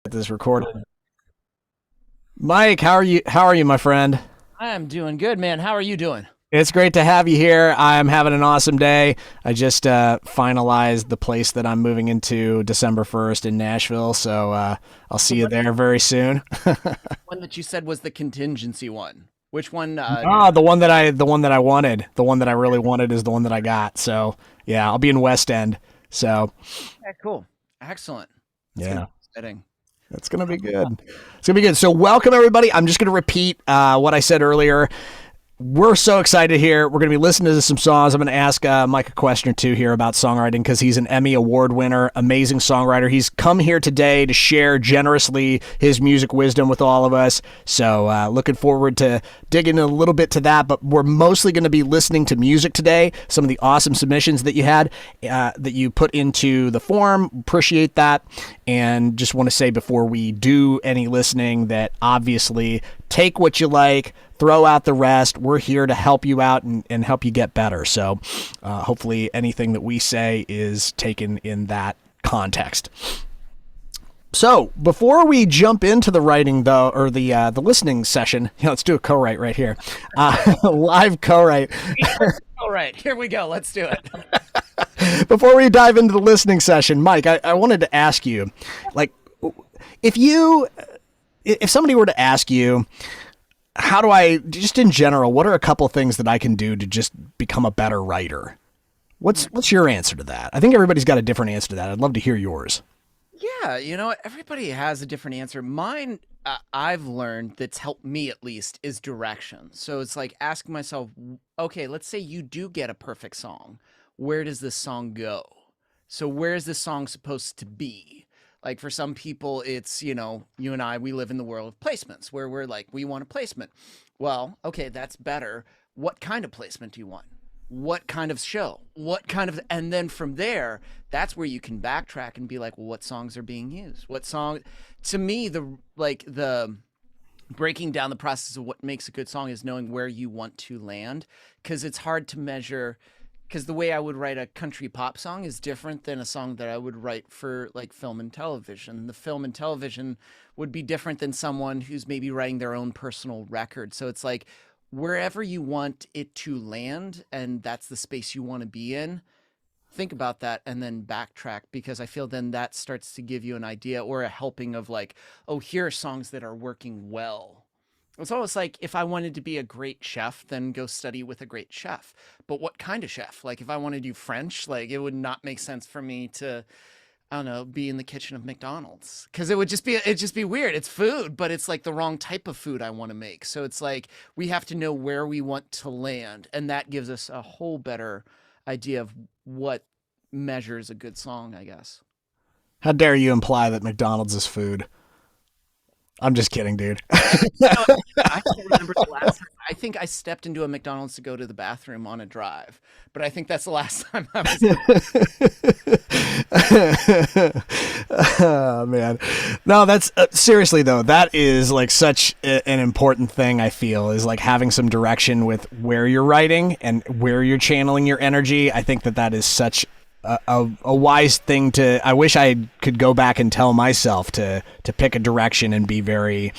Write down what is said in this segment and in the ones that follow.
Get this recorded. Mike, how are you, my friend? I'm doing good, man. How are you doing? It's great to have you here. I'm having an awesome day. I just finalized the place that I'm moving into December 1st in Nashville, so I'll The see you one, there very soon. one that you said was the contingency one. Which one? The one that I wanted, the one that I really wanted is the one that I got. So yeah, I'll be in West End. So Yeah, cool. Excellent. That's gonna yeah, be exciting. it's gonna be good. It's gonna be good. So welcome everybody. I'm just gonna repeat what I said earlier. We're so excited here. We're going to be listening to some songs. I'm going to ask Mike a question or two here about songwriting because he's an Emmy Award winner, amazing songwriter. He's come here today to share generously his music wisdom with all of us. So looking forward to digging a little bit to that. But we're mostly going to be listening to music today. Some of the awesome submissions that you had, that you put into the form. Appreciate that. And just want to say before we do any listening that obviously take what you like, throw out the rest. We're here to help you out and help you get better. So hopefully anything that we say is taken in that context. So before we jump into the writing, though, or the listening session, let's do a co-write right here, live co-write. All right, here we go. Let's do it. Before we dive into the listening session, Mike, I wanted to ask you, like, if you, if somebody were to ask you, how do I, just in general, what are a couple things that I can do to just become a better writer? What's your answer to that? I think everybody's got a different answer to that. I'd love to hear yours. Yeah, everybody has a different answer. Mine, I've learned that's helped me at least is direction. So it's like asking myself, okay, let's say you do get a perfect song. Where does this song go? So where is this song supposed to be? Like for some people, it's, you and I, we live in the world of placements where we're like, we want a placement. Well, okay, that's better. What kind of placement do you want? What kind of show? What kind of, and then from there, that's where you can backtrack and be like, well, what songs are being used? What song, to me, the breaking down the process of what makes a good song is knowing where you want to land because it's hard to measure because the way I would write a country pop song is different than a song that I would write for like film and television. The film and television would be different than someone who's maybe writing their own personal record. So it's like wherever you want it to land and that's the space you want to be in, think about that and then backtrack because I feel then that starts to give you an idea or a helping of like, oh, here are songs that are working well. It's almost like if I wanted to be a great chef, then go study with a great chef. But what kind of chef? Like if I want to do French, like it would not make sense for me to, I don't know, be in the kitchen of McDonald's because it'd just be weird. It's food, but it's like the wrong type of food I want to make. So it's like we have to know where we want to land, and that gives us a whole better idea of what measures a good song, I guess. How dare you imply that McDonald's is food? I'm just kidding, dude. No, I can't remember the last time. I think I stepped into a McDonald's to go to the bathroom on a drive, but I think that's the last time I was. Oh man, no, that's seriously though. That is like such an important thing. I feel is like having some direction with where you're writing and where you're channeling your energy. I think that that is such a wise thing to. I wish I could go back and tell myself to pick a direction and be very,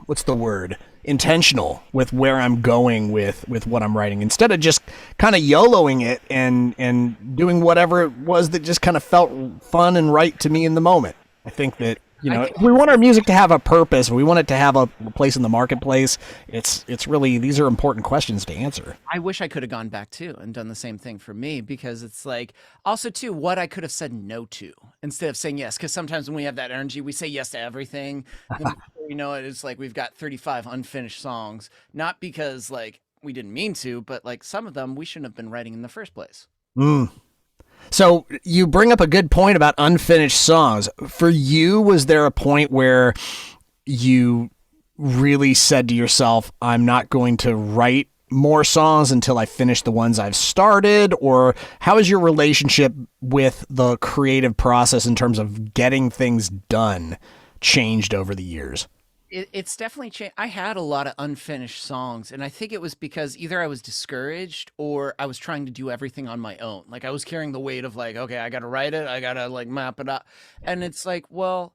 what's the word? Intentional with where I'm going with what I'm writing instead of just kind of YOLOing it and doing whatever it was that just kind of felt fun and right to me in the moment. I think that I think we want our music to have a purpose. We want it to have a place in the marketplace. It's really, these are important questions to answer. I wish I could have gone back too and done the same thing for me because it's like also too what I could have said no to instead of saying yes. Because sometimes when we have that energy, we say yes to everything. Then before you know it, it's like we've got 35 unfinished songs, not because like we didn't mean to, but like some of them we shouldn't have been writing in the first place. Mm. So you bring up a good point about unfinished songs. For you, was there a point where you really said to yourself, I'm not going to write more songs until I finish the ones I've started? Or how is your relationship with the creative process in terms of getting things done changed over the years? It's definitely changed. I had a lot of unfinished songs, and I think it was because either I was discouraged or I was trying to do everything on my own. Like I was carrying the weight of like, okay, I got to write it, I got to like map it up. And it's like, well,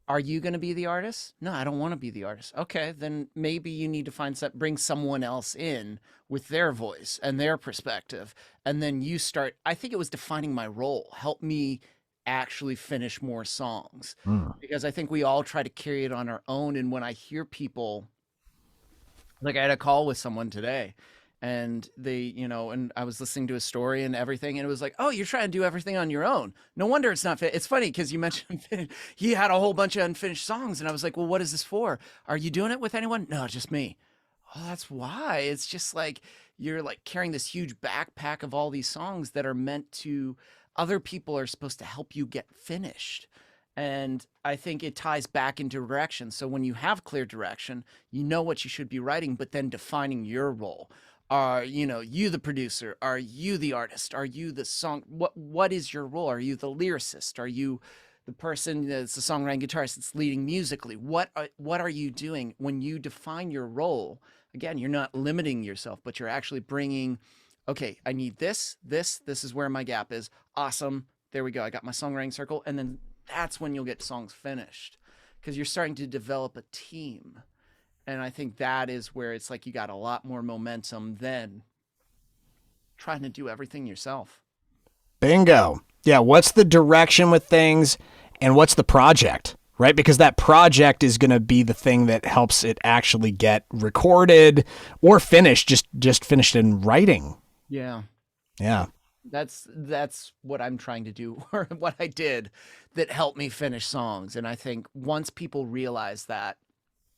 are you going to be the artist? No, I don't want to be the artist. Okay, then maybe you need to bring someone else in with their voice and their perspective. And then you start, I think it was defining my role. Help me actually finish more songs Mm. because I think we all try to carry it on our own. And when I hear people, like I had a call with someone today and and I was listening to a story and everything. And it was like, oh, you're trying to do everything on your own. No wonder it's not fit. It's funny because you mentioned he had a whole bunch of unfinished songs. And I was like, well, what is this for? Are you doing it with anyone? No, just me. Oh, that's why. It's just like you're like carrying this huge backpack of all these songs that are meant to other people are supposed to help you get finished. And I think it ties back into direction. So when you have clear direction, you know what you should be writing, but then defining your role. Are you the producer? Are you the artist? Are you the song? What is your role? Are you the lyricist? Are you the person that's the songwriting guitarist that's leading musically? What are you doing when you define your role? Again, you're not limiting yourself, but you're actually bringing, okay, I need this is where my gap is. Awesome. There we go. I got my songwriting circle. And then that's when you'll get songs finished because you're starting to develop a team. And I think that is where it's like you got a lot more momentum than trying to do everything yourself. Bingo. Yeah. What's the direction with things and what's the project, right? Because that project is going to be the thing that helps it actually get recorded or finished, just finished in writing. Yeah. Yeah. That's what I'm trying to do or what I did that helped me finish songs. And I think once people realize that,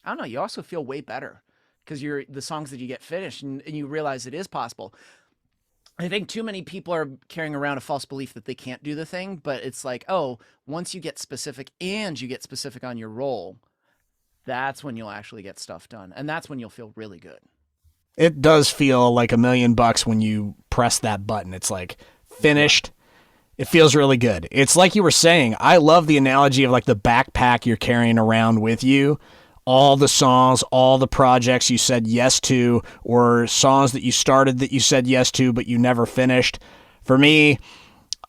I don't know, you also feel way better because you're the songs that you get finished and you realize it is possible. I think too many people are carrying around a false belief that they can't do the thing, but it's like, oh, once you get specific and you get specific on your role, that's when you'll actually get stuff done. And that's when you'll feel really good. It does feel like $1,000,000 when you press that button. It's like finished. It feels really good. It's like you were saying, I love the analogy of like the backpack you're carrying around with you. All the songs, all the projects you said yes to, or songs that you started that you said yes to, but you never finished. For me,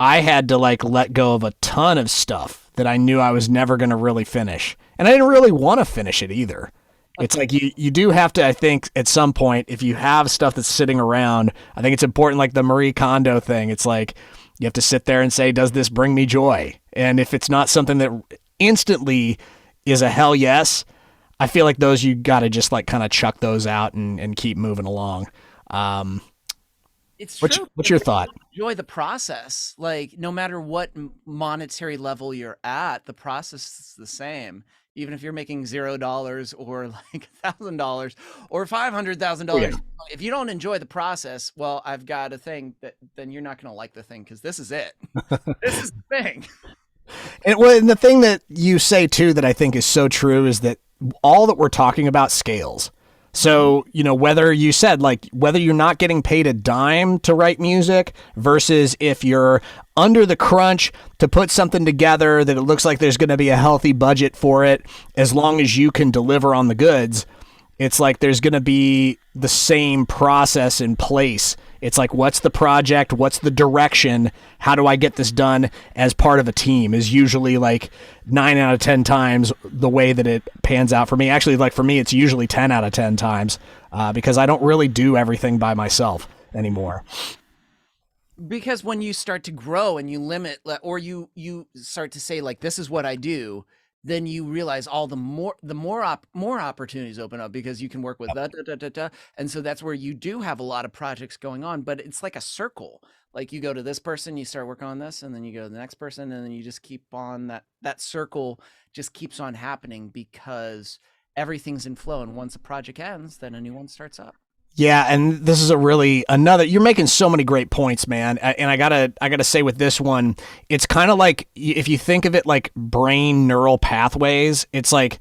I had to like let go of a ton of stuff that I knew I was never going to really finish. And I didn't really want to finish it either. It's like you do have to, I think, at some point, if you have stuff that's sitting around, I think it's important, like the Marie Kondo thing. It's like you have to sit there and say, does this bring me joy? And if it's not something that instantly is a hell yes, I feel like those you got to just like kind of chuck those out and keep moving along. It's What's, true. what's your thought? Enjoy the process. Like no matter what monetary level you're at, the process is the same. Even if you're making $0 or like $1,000 or $500,000, if you don't enjoy the process, well, I've got a thing that then you're not going to like the thing because this is it. This is the thing. And the thing that you say too that I think is so true is that all that we're talking about scales. So, whether you said like whether you're not getting paid a dime to write music versus if you're under the crunch to put something together that it looks like there's going to be a healthy budget for it, as long as you can deliver on the goods, it's like there's going to be the same process in place. It's like, what's the project? What's the direction? How do I get this done as part of a team is usually like 9 out of 10 times the way that it pans out for me. Actually, like for me, it's usually 10 out of 10 times because I don't really do everything by myself anymore. Because when you start to grow and you limit or you start to say like, this is what I do, then you realize all more opportunities open up because you can work with that. And so that's where you do have a lot of projects going on, but it's like a circle. Like you go to this person, you start working on this, and then you go to the next person, and then you just keep on that circle just keeps on happening because everything's in flow. And once a project ends, then a new one starts up. Yeah, and this is you're making so many great points, man. And I gotta say with this one, it's kind of like if you think of it like brain neural pathways, it's like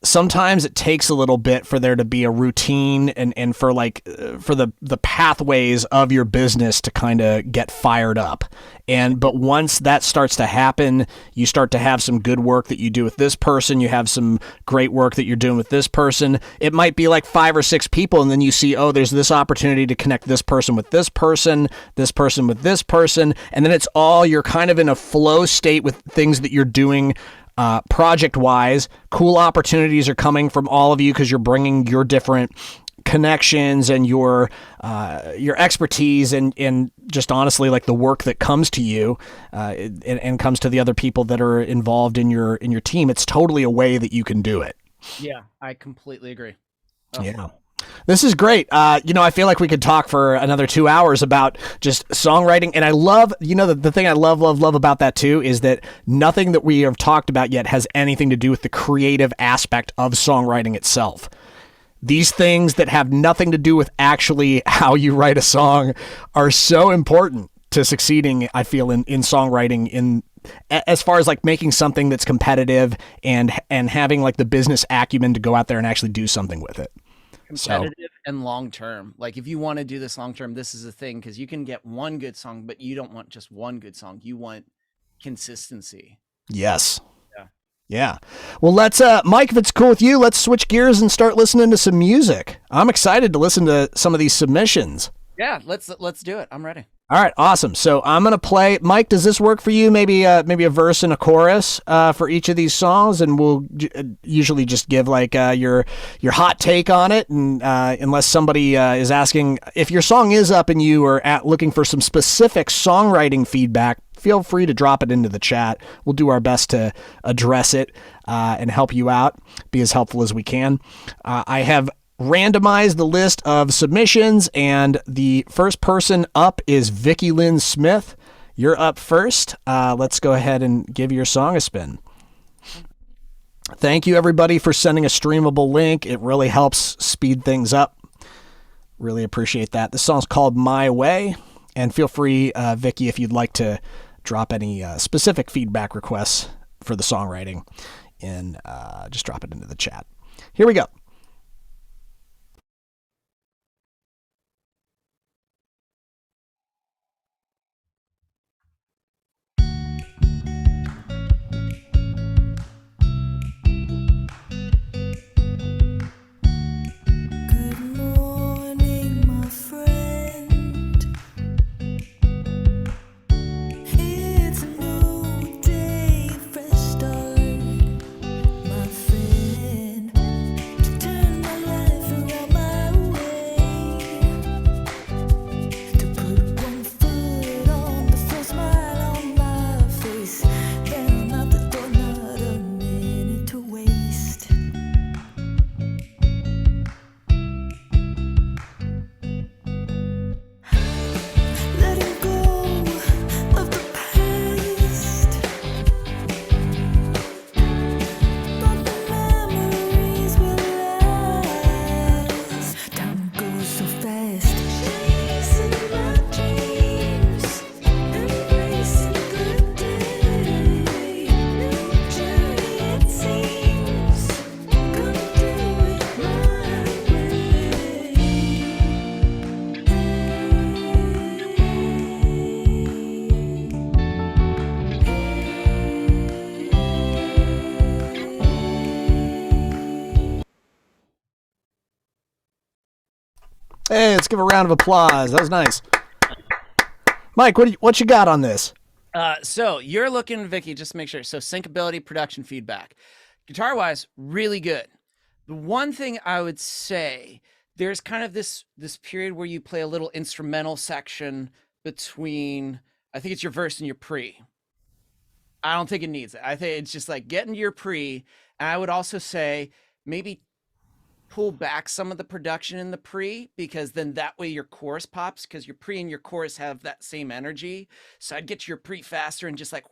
sometimes it takes a little bit for there to be a routine and for like for the pathways of your business to kind of get fired up. And but once that starts to happen, you start to have some good work that you do with this person, you have some great work that you're doing with this person. It might be like 5 or 6 people, and then you see, oh, there's this opportunity to connect this person with this person with this person, and then it's all, you're kind of in a flow state with things that you're doing project wise. Cool opportunities are coming from all of you because you're bringing your different connections and your expertise and just honestly like the work that comes to you and comes to the other people that are involved in your team. It's totally a way that you can do it. Yeah, I completely agree. Oh. Yeah. This is great. I feel like we could talk for another 2 hours about just songwriting. And I love, the thing I love about that too is that nothing that we have talked about yet has anything to do with the creative aspect of songwriting itself. These things that have nothing to do with actually how you write a song are so important to succeeding, I feel, in songwriting, as far as like making something that's competitive and having like the business acumen to go out there and actually do something with it. Competitive and long term. Like if you want to do this long term, this is a thing, because you can get one good song, but you don't want just one good song. You want consistency. Yes. Yeah. Well, let's Mike, if it's cool with you, let's switch gears and start listening to some music. I'm excited to listen to some of these submissions. Yeah, let's do it. I'm ready. All right, awesome. So I'm gonna play. Mike, does this work for you? Maybe a verse and a chorus for each of these songs, and we'll usually just give like your hot take on it. And unless somebody is asking if your song is up and you are looking for some specific songwriting feedback, feel free to drop it into the chat. We'll do our best to address it and help you out, be as helpful as we can. I have randomize the list of submissions, and the first person up is Vicky Lynn Smith. You're up first. Let's go ahead and give your song a spin. Thank you, everybody, for sending a streamable link. It really helps speed things up. Really appreciate that. This song's called My Way, and feel free, Vicky, if you'd like to drop any specific feedback requests for the songwriting, and just drop it into the chat. Here we go. Hey, let's give a round of applause. That was nice. Mike, what you got on this? So you're looking, Vicky, just to make sure. So syncability, production feedback. Guitar-wise, really good. The one thing I would say, there's kind of this period where you play a little instrumental section between, I think it's your verse and your pre. I don't think it needs it. I think it's just like getting your pre. And I would also say maybe pull back some of the production in the pre, because then that way your chorus pops, because your pre and your chorus have that same energy. So I'd get to your pre faster and just like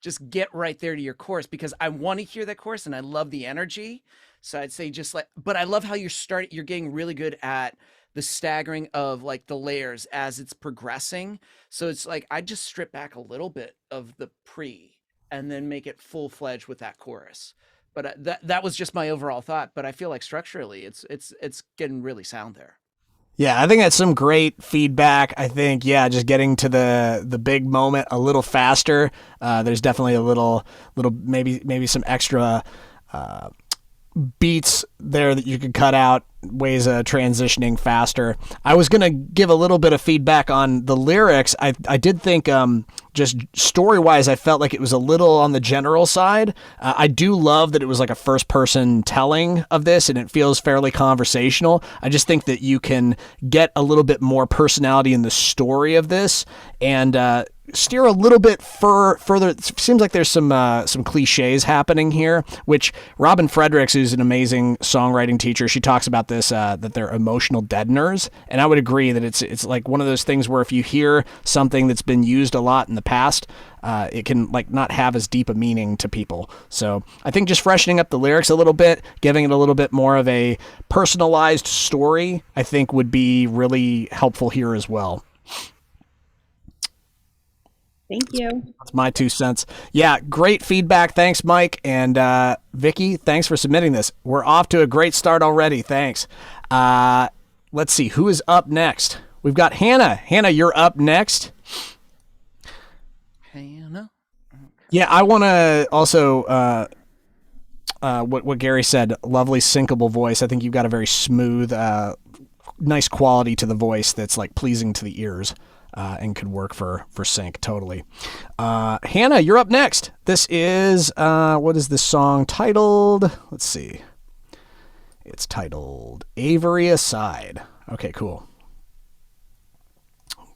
just get right there to your chorus, because I want to hear that chorus and I love the energy. So I'd say just like, but I love how you're getting really good at the staggering of like the layers as it's progressing. So it's like I just strip back a little bit of the pre and then make it full-fledged with that chorus. But that was just my overall thought. But I feel like structurally, it's getting really sound there. Yeah, I think that's some great feedback. I think, yeah, just getting to the big moment a little faster. There's definitely a little maybe some extra beats there that you could cut out, ways of transitioning faster. I was going to give a little bit of feedback on the lyrics. I did think just story-wise, I felt like it was a little on the general side. I do love that it was like a first-person telling of this, and it feels fairly conversational. I just think that you can get a little bit more personality in the story of this, and steer a little bit further. It seems like there's some cliches happening here, which Robin Fredericks, who's an amazing songwriting teacher, she talks about this, that they're emotional deadeners. And I would agree that it's like one of those things where if you hear something that's been used a lot in the past, it can like not have as deep a meaning to people. So I think just freshening up the lyrics a little bit, giving it a little bit more of a personalized story, I think would be really helpful here as well. Thank you. That's my 2 cents. Yeah, great feedback. Thanks, Mike. And Vicky, thanks for submitting this. We're off to a great start already. Thanks. Let's see. Who is up next? We've got Hannah. Hannah, you're up next. Hannah? Yeah, I want to also, what Gary said, lovely syncable voice. I think you've got a very smooth, nice quality to the voice that's like pleasing to the ears. And could work for sync totally. Hannah, you're up next. This is what is this song titled? Let's see. It's titled Avery Aside. Okay, cool.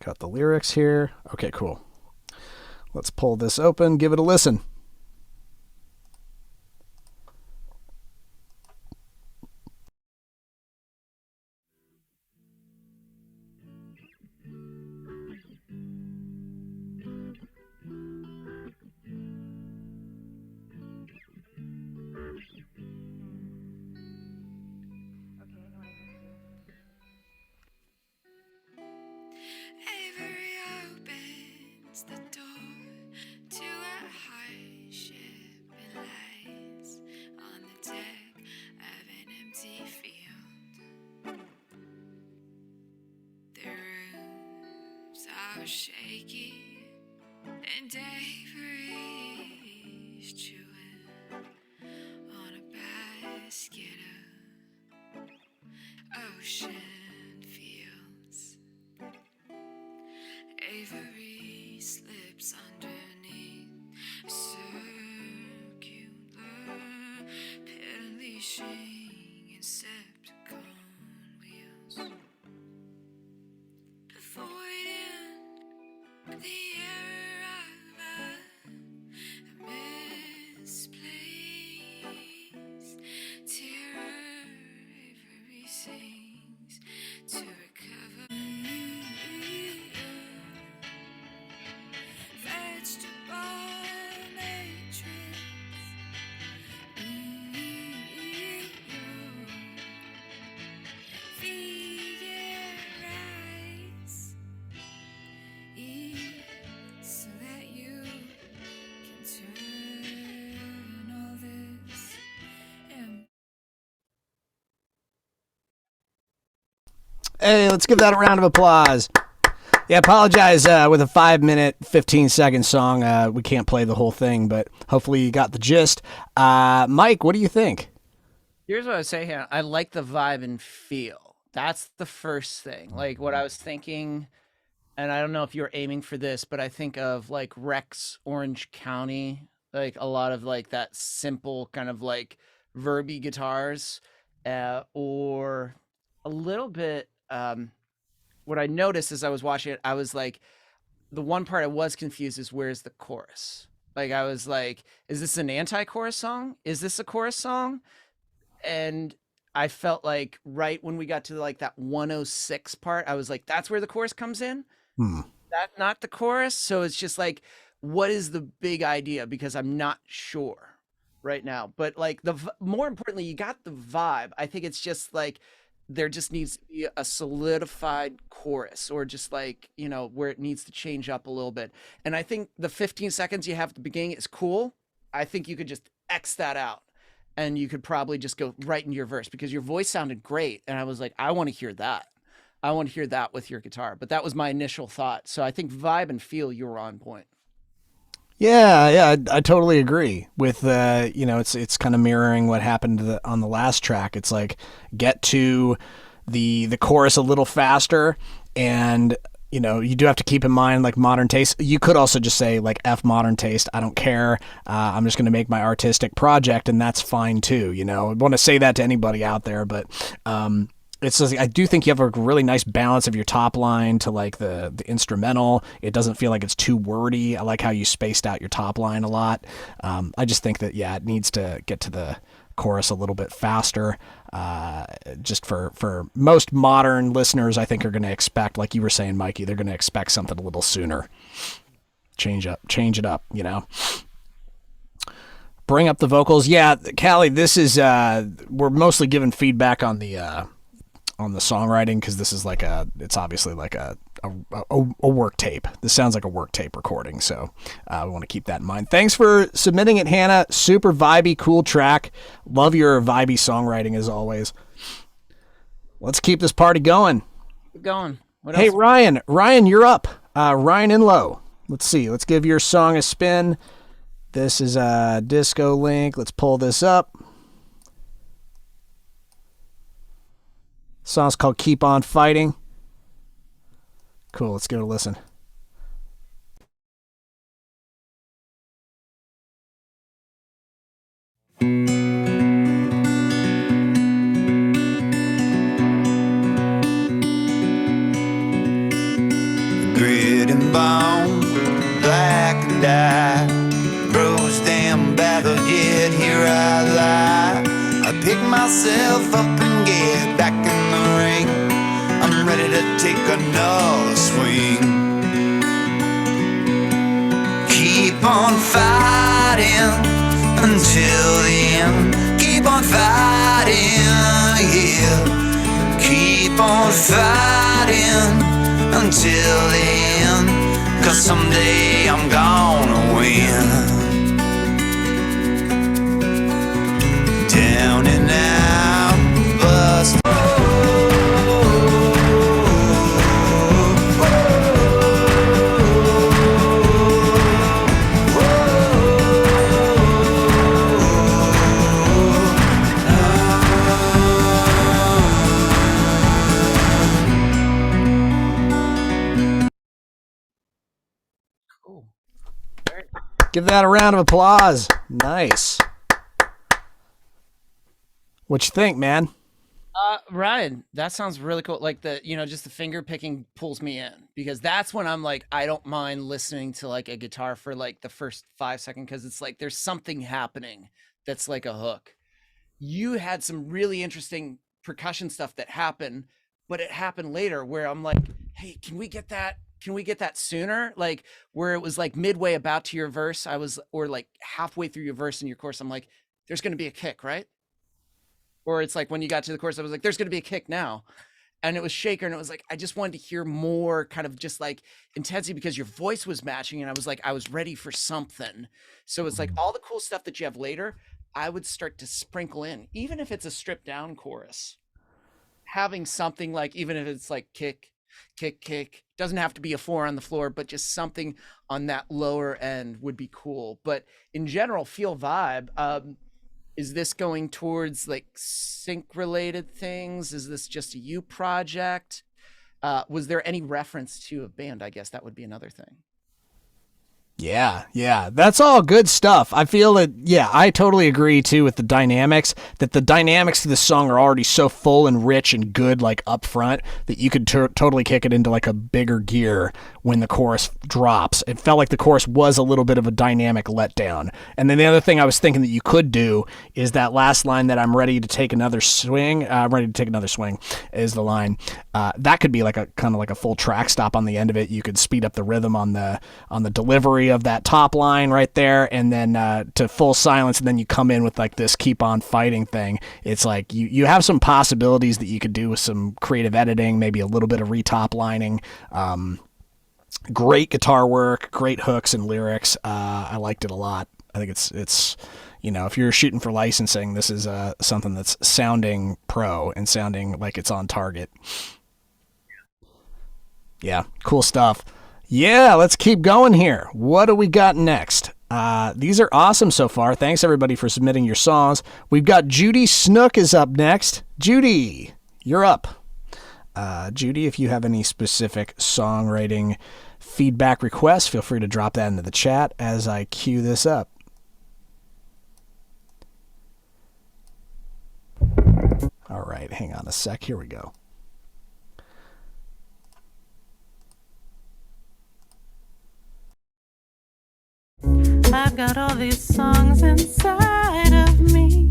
Got the lyrics here. Okay, cool. Let's pull this open, give it a listen. Avery opens the door to a high ship and lights on the deck of an empty field. The rooms are shaky and Avery's chewing on a basket of ocean fields. Avery slips underneath a circular leashing Insepticon wheels, avoiding the error of a misplaced terror. Avery sings to recover. Vegetable matrix. Vegan rice. Eat so that you can turn all this and Hey, let's give that a round of applause. Yeah, apologize with a 5-minute, 15-second song. We can't play the whole thing, but hopefully you got the gist. Mike, what do you think? Here's what I would say here. I like the vibe and feel. That's the first thing. Like what I was thinking, and I don't know if you're aiming for this, but I think of like Rex Orange County, like a lot of like that simple kind of like verby guitars, or a little bit. What I noticed as I was watching it, I was like, the one part I was confused is where's the chorus? Like I was like, is this an anti-chorus song? Is this a chorus song? And I felt like right when we got to like that 106 part, I was like, that's where the chorus comes in. Hmm. That not the chorus. So it's just like, what is the big idea? Because I'm not sure right now. But like more importantly, you got the vibe. I think it's just like there just needs to be a solidified chorus, or just like, you know, where it needs to change up a little bit. And I think the 15 seconds you have at the beginning is cool. I think you could just X that out and you could probably just go right into your verse because your voice sounded great. And I was like, I want to hear that. I want to hear that with your guitar. But that was my initial thought. So I think vibe and feel, you were on point. Yeah, I totally agree with it's kind of mirroring what happened on the last track. It's like get to the chorus a little faster, and you do have to keep in mind like modern taste. You could also just say like F modern taste. I don't care. I'm just going to make my artistic project, and that's fine too. I want to say that to anybody out there, but it's just, I do think you have a really nice balance of your top line to like the instrumental. It doesn't feel like it's too wordy. I like how you spaced out your top line a lot. I just think that it needs to get to the chorus a little bit faster. Just for most modern listeners, I think are going to expect, like you were saying, Mikey, they're going to expect something a little sooner. Change it up. Bring up the vocals. Yeah, Callie, this is we're mostly giving feedback on the songwriting because this is it's obviously like a work tape. This sounds like a work tape recording, so we want to keep that in mind. Thanks for submitting it, Hannah. Super vibey, cool track. Love your vibey songwriting as always. Let's keep this party going. Keep going. What Hey, else? Ryan, you're up. Ryan Inlow. Let's see. Let's give your song a spin. This is a disco link. Let's pull this up. Song's called Keep On Fighting. Cool, let's give it a listen. Grit and bone, black and die, bruised and battered, yet here I lie. I pick myself up and get back in the ring. I'm ready to take another swing. Keep on fighting until the end. Keep on fighting, yeah. Keep on fighting until the end, 'cause someday I'm gonna win. Down and out, bust. Cool. Give that a round of applause. Nice. What you think, man? Ryan, that sounds really cool. Like just the finger picking pulls me in because that's when I'm like, I don't mind listening to like a guitar for like the first 5 seconds because it's like there's something happening that's like a hook. You had some really interesting percussion stuff that happened, but it happened later where I'm like, hey, can we get that? Can we get that sooner? Like where it was like midway about to your verse, or like halfway through your verse in your chorus, I'm like, there's going to be a kick, right? Or it's like when you got to the chorus, I was like, there's going to be a kick now. And it was Shaker. And it was like, I just wanted to hear more kind of just like intensity because your voice was matching. And I was like, I was ready for something. So it's like all the cool stuff that you have later, I would start to sprinkle in, even if it's a stripped down chorus, having something like, even if it's like kick, kick, kick, doesn't have to be a 4 on the floor, but just something on that lower end would be cool. But in general, feel vibe. Is this going towards like sync related things? Is this just a you project? Was there any reference to a band? I guess that would be another thing. Yeah. That's all good stuff. I feel that, I totally agree too with the dynamics, that the dynamics to this song are already so full and rich and good, like up front, that you could totally kick it into like a bigger gear when the chorus drops. It felt like the chorus was a little bit of a dynamic letdown. And then the other thing I was thinking that you could do is that last line that I'm ready to take another swing. I'm ready to take another swing is the line. That could be like a kind of like a full track stop on the end of it. You could speed up the rhythm on the delivery of that top line right there, and then to full silence, and then you come in with like this keep on fighting thing. It's like you have some possibilities that you could do with some creative editing, maybe a little bit of retop lining. Great guitar work, great hooks and lyrics. I liked it a lot. I think it's if you're shooting for licensing, this is something that's sounding pro and sounding like it's on target. Yeah, cool stuff. Yeah, let's keep going here. What do we got next? These are awesome so far. Thanks everybody for submitting your songs. We've got Judy Snook is up next. Judy, you're up. Judy, if you have any specific songwriting feedback requests, feel free to drop that into the chat as I cue this up. All right, hang on a sec. Here we go. I've got all these songs inside of me.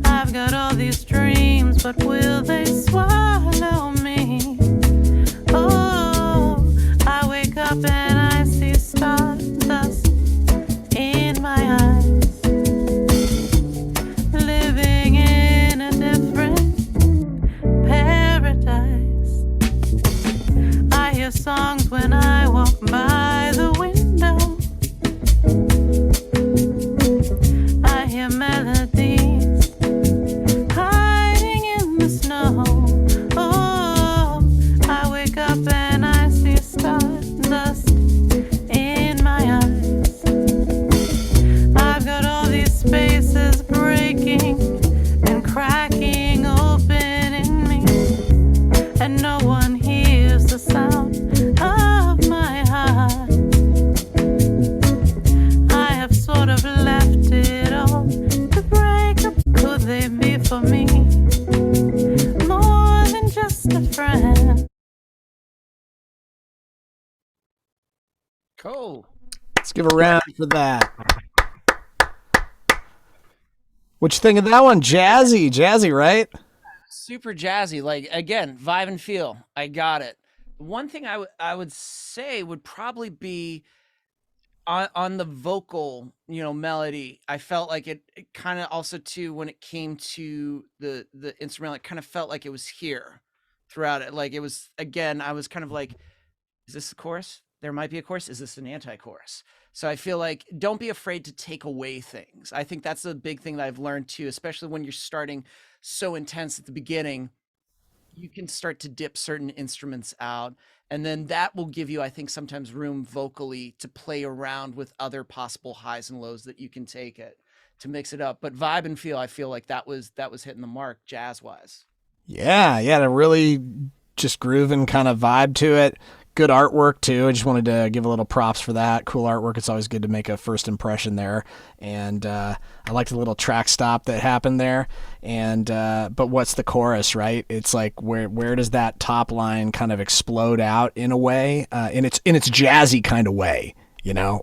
I've got all these dreams, but will they swallow me? Oh, I wake up and I see stardust in my eyes, living in a different paradise. I hear songs when I walk by the window. I hear melodies hiding in the snow. Oh, I wake up and I see stardust in my eyes. I've got all these spaces breaking and cracking open in me, and no one hears the sound of my heart. I have sort of left it all to break up. Could they be for me more than just a friend? Cool. Let's give a round for that. What you think of that one? Jazzy, right? Super jazzy. Like, again, vibe and feel. I got it. One thing I would say would probably be on the vocal, melody. I felt like it kind of also too, when it came to the instrumental, it kind of felt like it was here throughout it. Like it was, again, I was kind of like, is this a chorus? There might be a chorus. Is this an anti-chorus? So I feel like don't be afraid to take away things. I think that's a big thing that I've learned too, especially when you're starting so intense at the beginning. You can start to dip certain instruments out, and then that will give you, I think, sometimes room vocally to play around with other possible highs and lows that you can take it to mix it up. But vibe and feel, I feel like that was hitting the mark jazz wise. Yeah, to really just grooving kind of vibe to it. Good artwork too. I just wanted to give a little props for that. Cool artwork. It's always good to make a first impression there. And I liked the little track stop that happened there. And but what's the chorus, right? It's like where does that top line kind of explode out in a way, in its jazzy kind of way,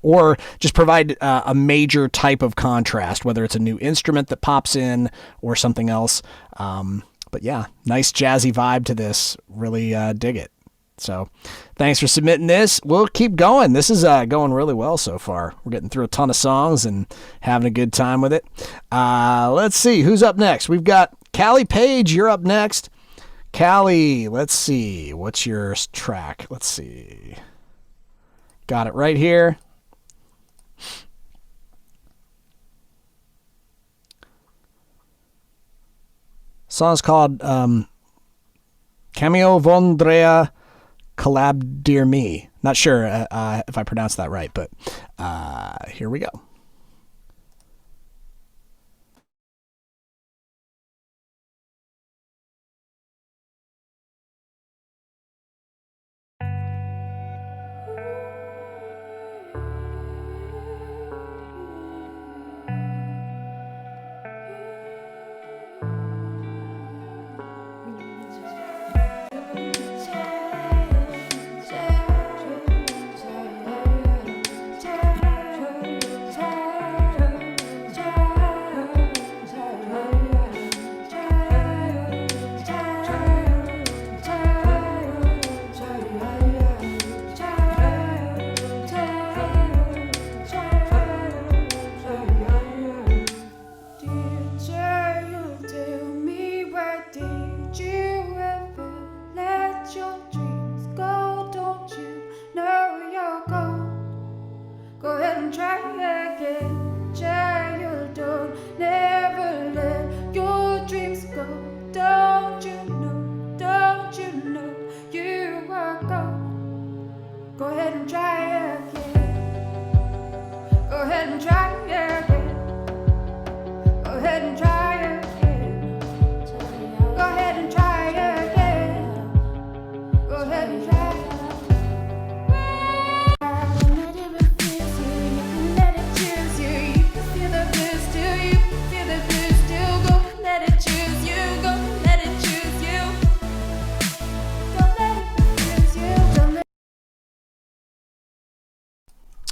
or just provide a major type of contrast, whether it's a new instrument that pops in or something else. But yeah, nice jazzy vibe to this. Really dig it. So thanks for submitting this. We'll keep going. This is going really well so far. We're getting through a ton of songs and having a good time with it. Let's see who's up next. We've got Callie Page. You're up next. Callie, let's see. What's your track? Let's see. Got it right here. Song's called Cameo Vondrea Collab Dear Me. Not sure if I pronounced that right, but here we go.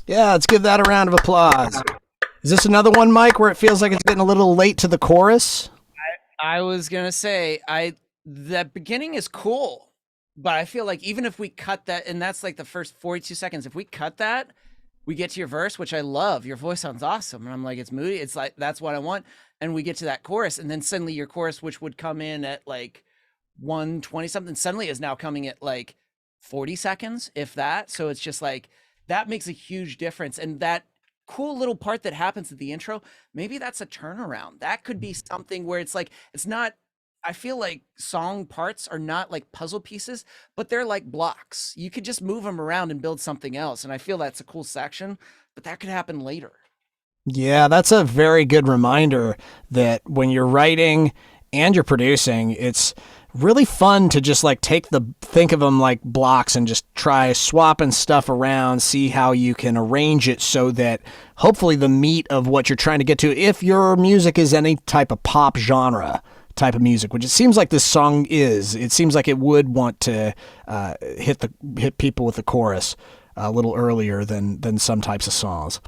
Yeah, let's give that a round of applause. Is this another one, Mike, where it feels like it's getting a little late to the chorus? I was gonna say, that beginning is cool, but I feel like even if we cut that, and that's like the first 42 seconds, if we cut that, we get to your verse, which I love. Your voice sounds awesome. And I'm like, it's moody. It's like, that's what I want. And we get to that chorus, and then suddenly your chorus, which would come in at like 120 something, suddenly is now coming at like 40 seconds, if that. So it's just like, that makes a huge difference. And that cool little part that happens at the intro, maybe that's a turnaround. That could be something where it's like, it's not, I feel like song parts are not like puzzle pieces, but they're like blocks. You could just move them around and build something else. And I feel that's a cool section, but that could happen later. Yeah, that's a very good reminder that when you're writing and you're producing, it's really fun to just like think of them like blocks and just try swapping stuff around, see how you can arrange it so that hopefully the meat of what you're trying to get to, if your music is any type of pop genre type of music, which it seems like this song is, it seems like it would want to hit people with the chorus a little earlier than some types of songs.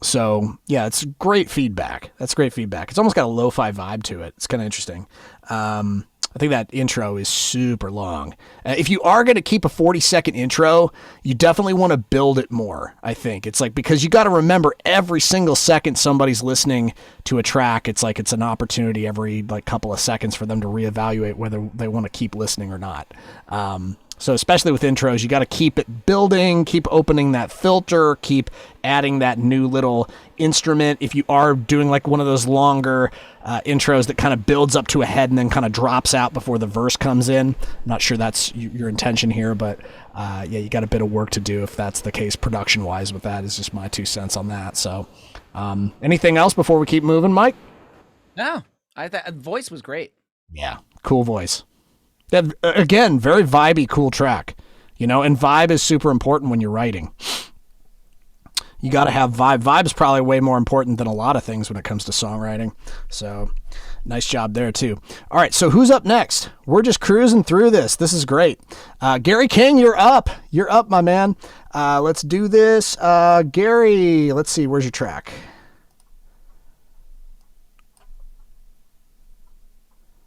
So yeah, it's great feedback. That's great feedback. It's almost got a lo-fi vibe to it. It's kind of interesting. I think that intro is super long. If you are going to keep a 40-second intro, you definitely want to build it more, I think. It's like, because you got to remember every single second somebody's listening to a track, it's like it's an opportunity every like couple of seconds for them to reevaluate whether they want to keep listening or not. So especially with intros, you got to keep it building, keep opening that filter, keep adding that new little instrument. If you are doing like one of those longer intros that kind of builds up to a head and then kind of drops out before the verse comes in, I'm not sure that's your intention here, but yeah, you got a bit of work to do if that's the case production-wise with that. Is just my 2 cents on that. So anything else before we keep moving, Mike? No, I thought voice was great. Yeah, cool voice. Again, very vibey, cool track, and vibe is super important when you're writing. You got to have vibe. Vibe's probably way more important than a lot of things when it comes to songwriting. So nice job there too. All right. So who's up next? We're just cruising through this. This is great. Gary King, you're up. You're up, my man. Let's do this. Gary, let's see. Where's your track?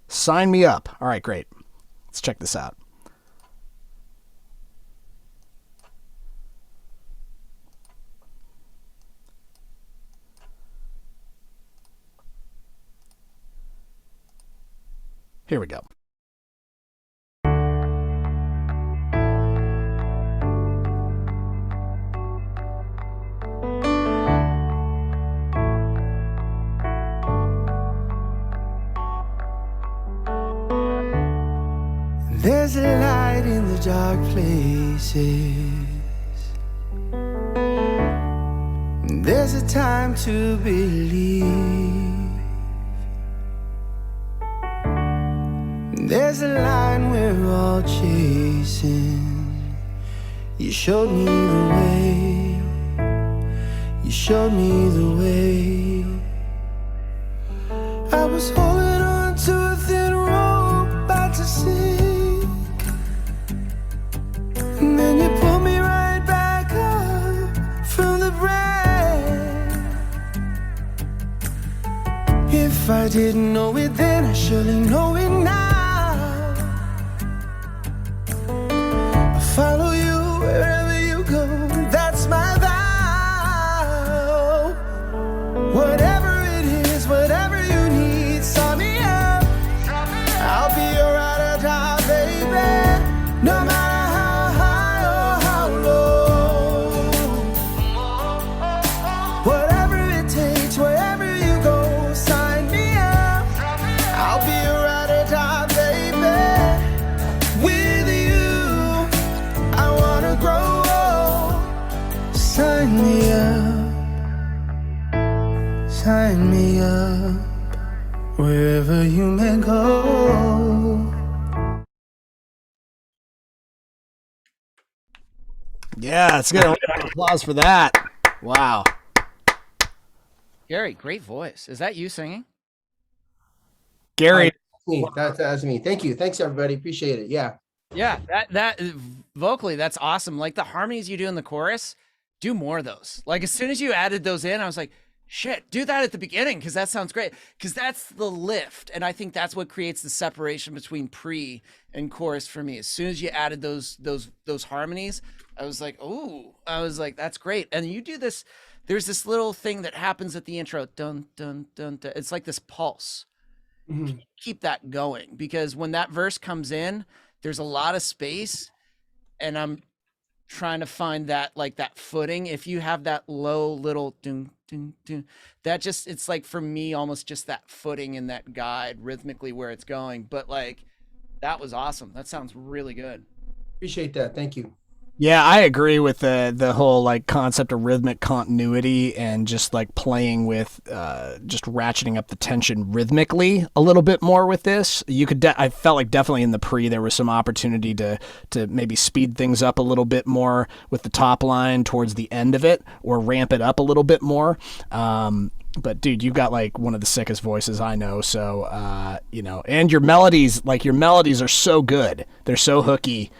Sign me up. All right, great. Let's check this out. Here we go. There's a light in the dark places. There's a time to believe. There's a line we're all chasing. You showed me the way. You showed me the way. I was holding on to a thin rope, about to sink. And then you pulled me right back up from the brink. If I didn't know it then, I surely know it now. I'll follow you wherever you go, that's my vow. Whatever it is, whatever you need, sign me up. I'll be your ride or die, baby. No matter how high or how low. Whatever it takes, wherever you go, sign me up. I'll be your ride or die, baby. With you, I wanna grow old. Sign me up. Sign me up. Wherever you may go. Yeah, let's get an applause for that. Wow. Gary, great voice. Is that you singing? Gary, That's me. Thank you. Thanks, everybody. Appreciate it. Yeah. Yeah, that vocally, that's awesome. Like the harmonies you do in the chorus, do more of those. Like as soon as you added those in, I was like, shit, do that at the beginning because that sounds great. Because that's the lift, and I think that's what creates the separation between pre and chorus for me. As soon as you added those harmonies, I was like, oh, I was like, that's great. And you do this. There's this little thing that happens at the intro, dun dun dun dun. It's like this pulse. Mhm. Keep that going because when that verse comes in, there's a lot of space, and I'm trying to find that like that footing. If you have that low little dun, dun, dun, that just it's like for me almost just that footing and that guide rhythmically where it's going. But like that was awesome. That sounds really good. Appreciate that. Thank you. Yeah, I agree with the whole like concept of rhythmic continuity and just like playing with just ratcheting up the tension rhythmically a little bit more with this. You could I felt like definitely in the pre there was some opportunity to maybe speed things up a little bit more with the top line towards the end of it or ramp it up a little bit more. But dude, you've got like one of the sickest voices I know. So you know, and your melodies are so good. They're so hooky.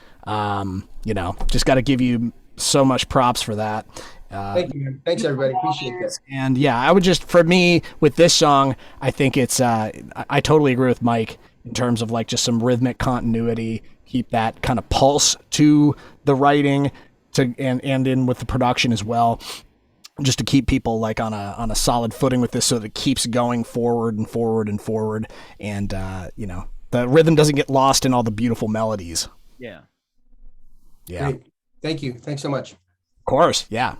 You know, just got to give you so much props for that. Thank you, man. Thanks, everybody. Appreciate that. And yeah, I would just, for me, with this song, I think it's, I totally agree with Mike in terms of like just some rhythmic continuity, keep that kind of pulse to the writing and in with the production as well, just to keep people like on a solid footing with this so that it keeps going forward and forward and forward. And, you know, the rhythm doesn't get lost in all the beautiful melodies. Yeah. Yeah. Great. Thank you. Thanks so much. Of course. Yeah.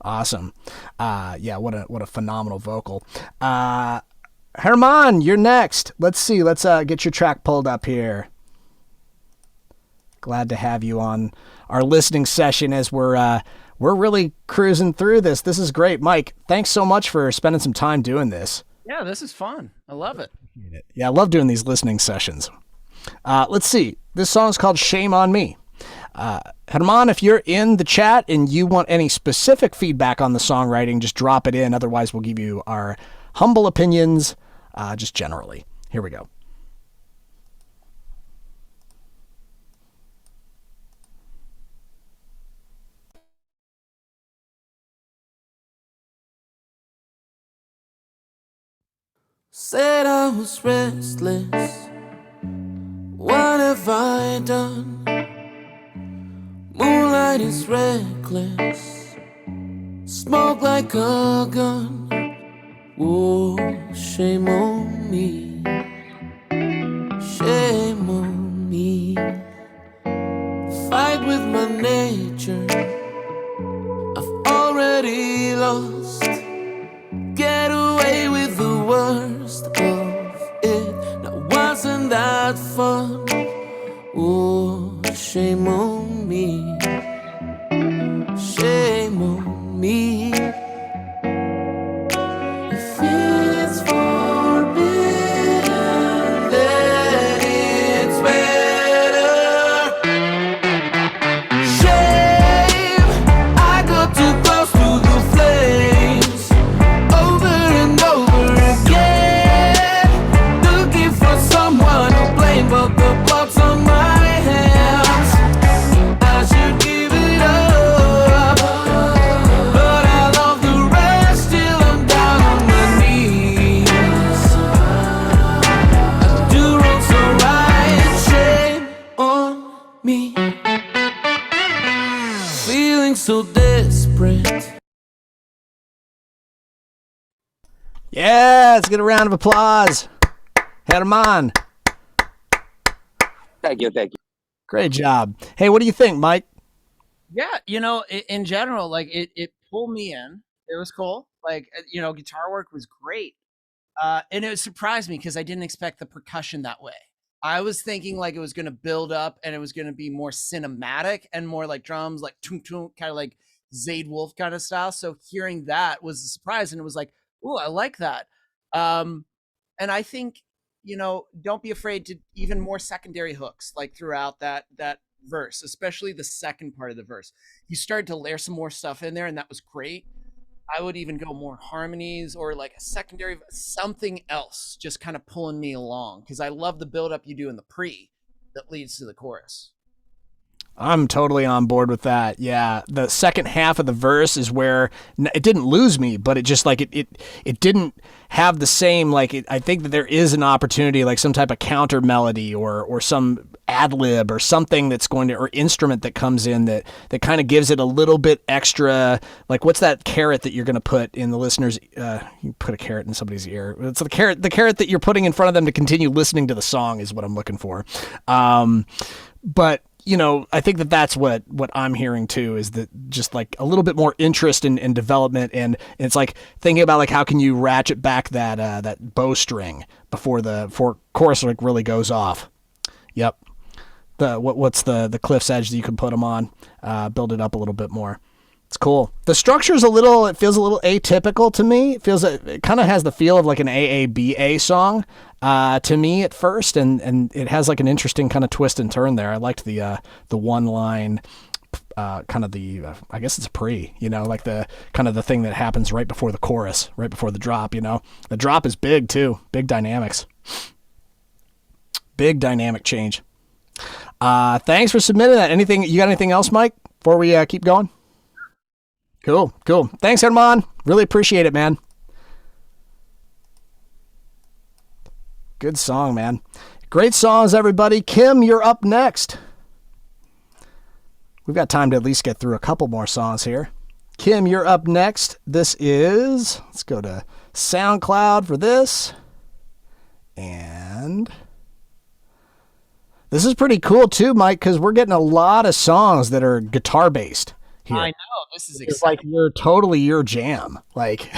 Awesome. Yeah, what a phenomenal vocal. Herman, you're next. Let's see. Let's get your track pulled up here. Glad to have you on our listening session as we're really cruising through this. This is great. Mike, thanks so much for spending some time doing this. Yeah, this is fun. I love it. Yeah, I love doing these listening sessions. Let's see. This song is called Shame on Me. Herman, if you're in the chat and you want any specific feedback on the songwriting, just drop it in. Otherwise, we'll give you our humble opinions just generally. Here we go. Said I was restless. What have I done? Moonlight is reckless. Smoke like a gun. Whoa, shame on me. Shame on me. Fight with my nature. I've already lost. Get away with the worst of it. Now wasn't that fun? Oh, shame on me. Shame on me. If it's forbidden, then it's better. Shame, I got too close to the flames. Over and over again, looking for someone to blame, but the blood's on my hands. I should give it up, but I love the rest till I'm down on my knees. I do wrong so right, shame on me. Feeling so desperate. Yeah, let's get a round of applause. Herman, Thank you, thank you. great job. Hey, what do you think, Mike? Yeah, you know, in general, like it pulled me in. It was cool. Like you know, guitar work was great. And it surprised me because I didn't expect the percussion that way. I was thinking like it was going to build up and it was going to be more cinematic and more like drums, like tung tung, kind of like Zayd Wolf kind of style. So hearing that was a surprise, and it was like, "Ooh, I like that." And I think you know, don't be afraid to even more secondary hooks like throughout that verse, especially the second part of the verse. You started to layer some more stuff in there, and that was great. I would even go more harmonies or like a secondary something else, just kind of pulling me along because I love the build up you do in the pre that leads to the chorus. I'm totally on board with that. Yeah, the second half of the verse is where it didn't lose me, but it just like it didn't have the same like. I think that there is an opportunity, like some type of counter melody or some ad lib or something that's going to or instrument that comes in that kind of gives it a little bit extra. Like what's that carrot that you're going to put in the listener's? You put a carrot in somebody's ear. It's the carrot that you're putting in front of them to continue listening to the song is what I'm looking for. But I think that that's what I'm hearing too is that just like a little bit more interest in development, and it's like thinking about like how can you ratchet back that bowstring before the chorus like really goes off. Yep. What's the cliff's edge that you can put them on? Build it up a little bit more. It's cool. The structure's it feels a little atypical to me. It kind of has the feel of like an AABA song to me at first, and it has like an interesting kind of twist and turn there. I liked the one line, kind of I guess it's a like the kind of the thing that happens right before the chorus, right before the drop. The drop is big too, big dynamics, big dynamic change. Thanks for submitting that. You got anything else, Mike, before we keep going? Cool. Thanks, Herman. Really appreciate it, man. Good song, man. Great songs, everybody. Kim, you're up next. We've got time to at least get through a couple more songs here. Kim, you're up next. Let's go to SoundCloud for this. And this is pretty cool too, Mike, because we're getting a lot of songs that are guitar based here. I know this is It's exciting. like you're totally your jam. Like,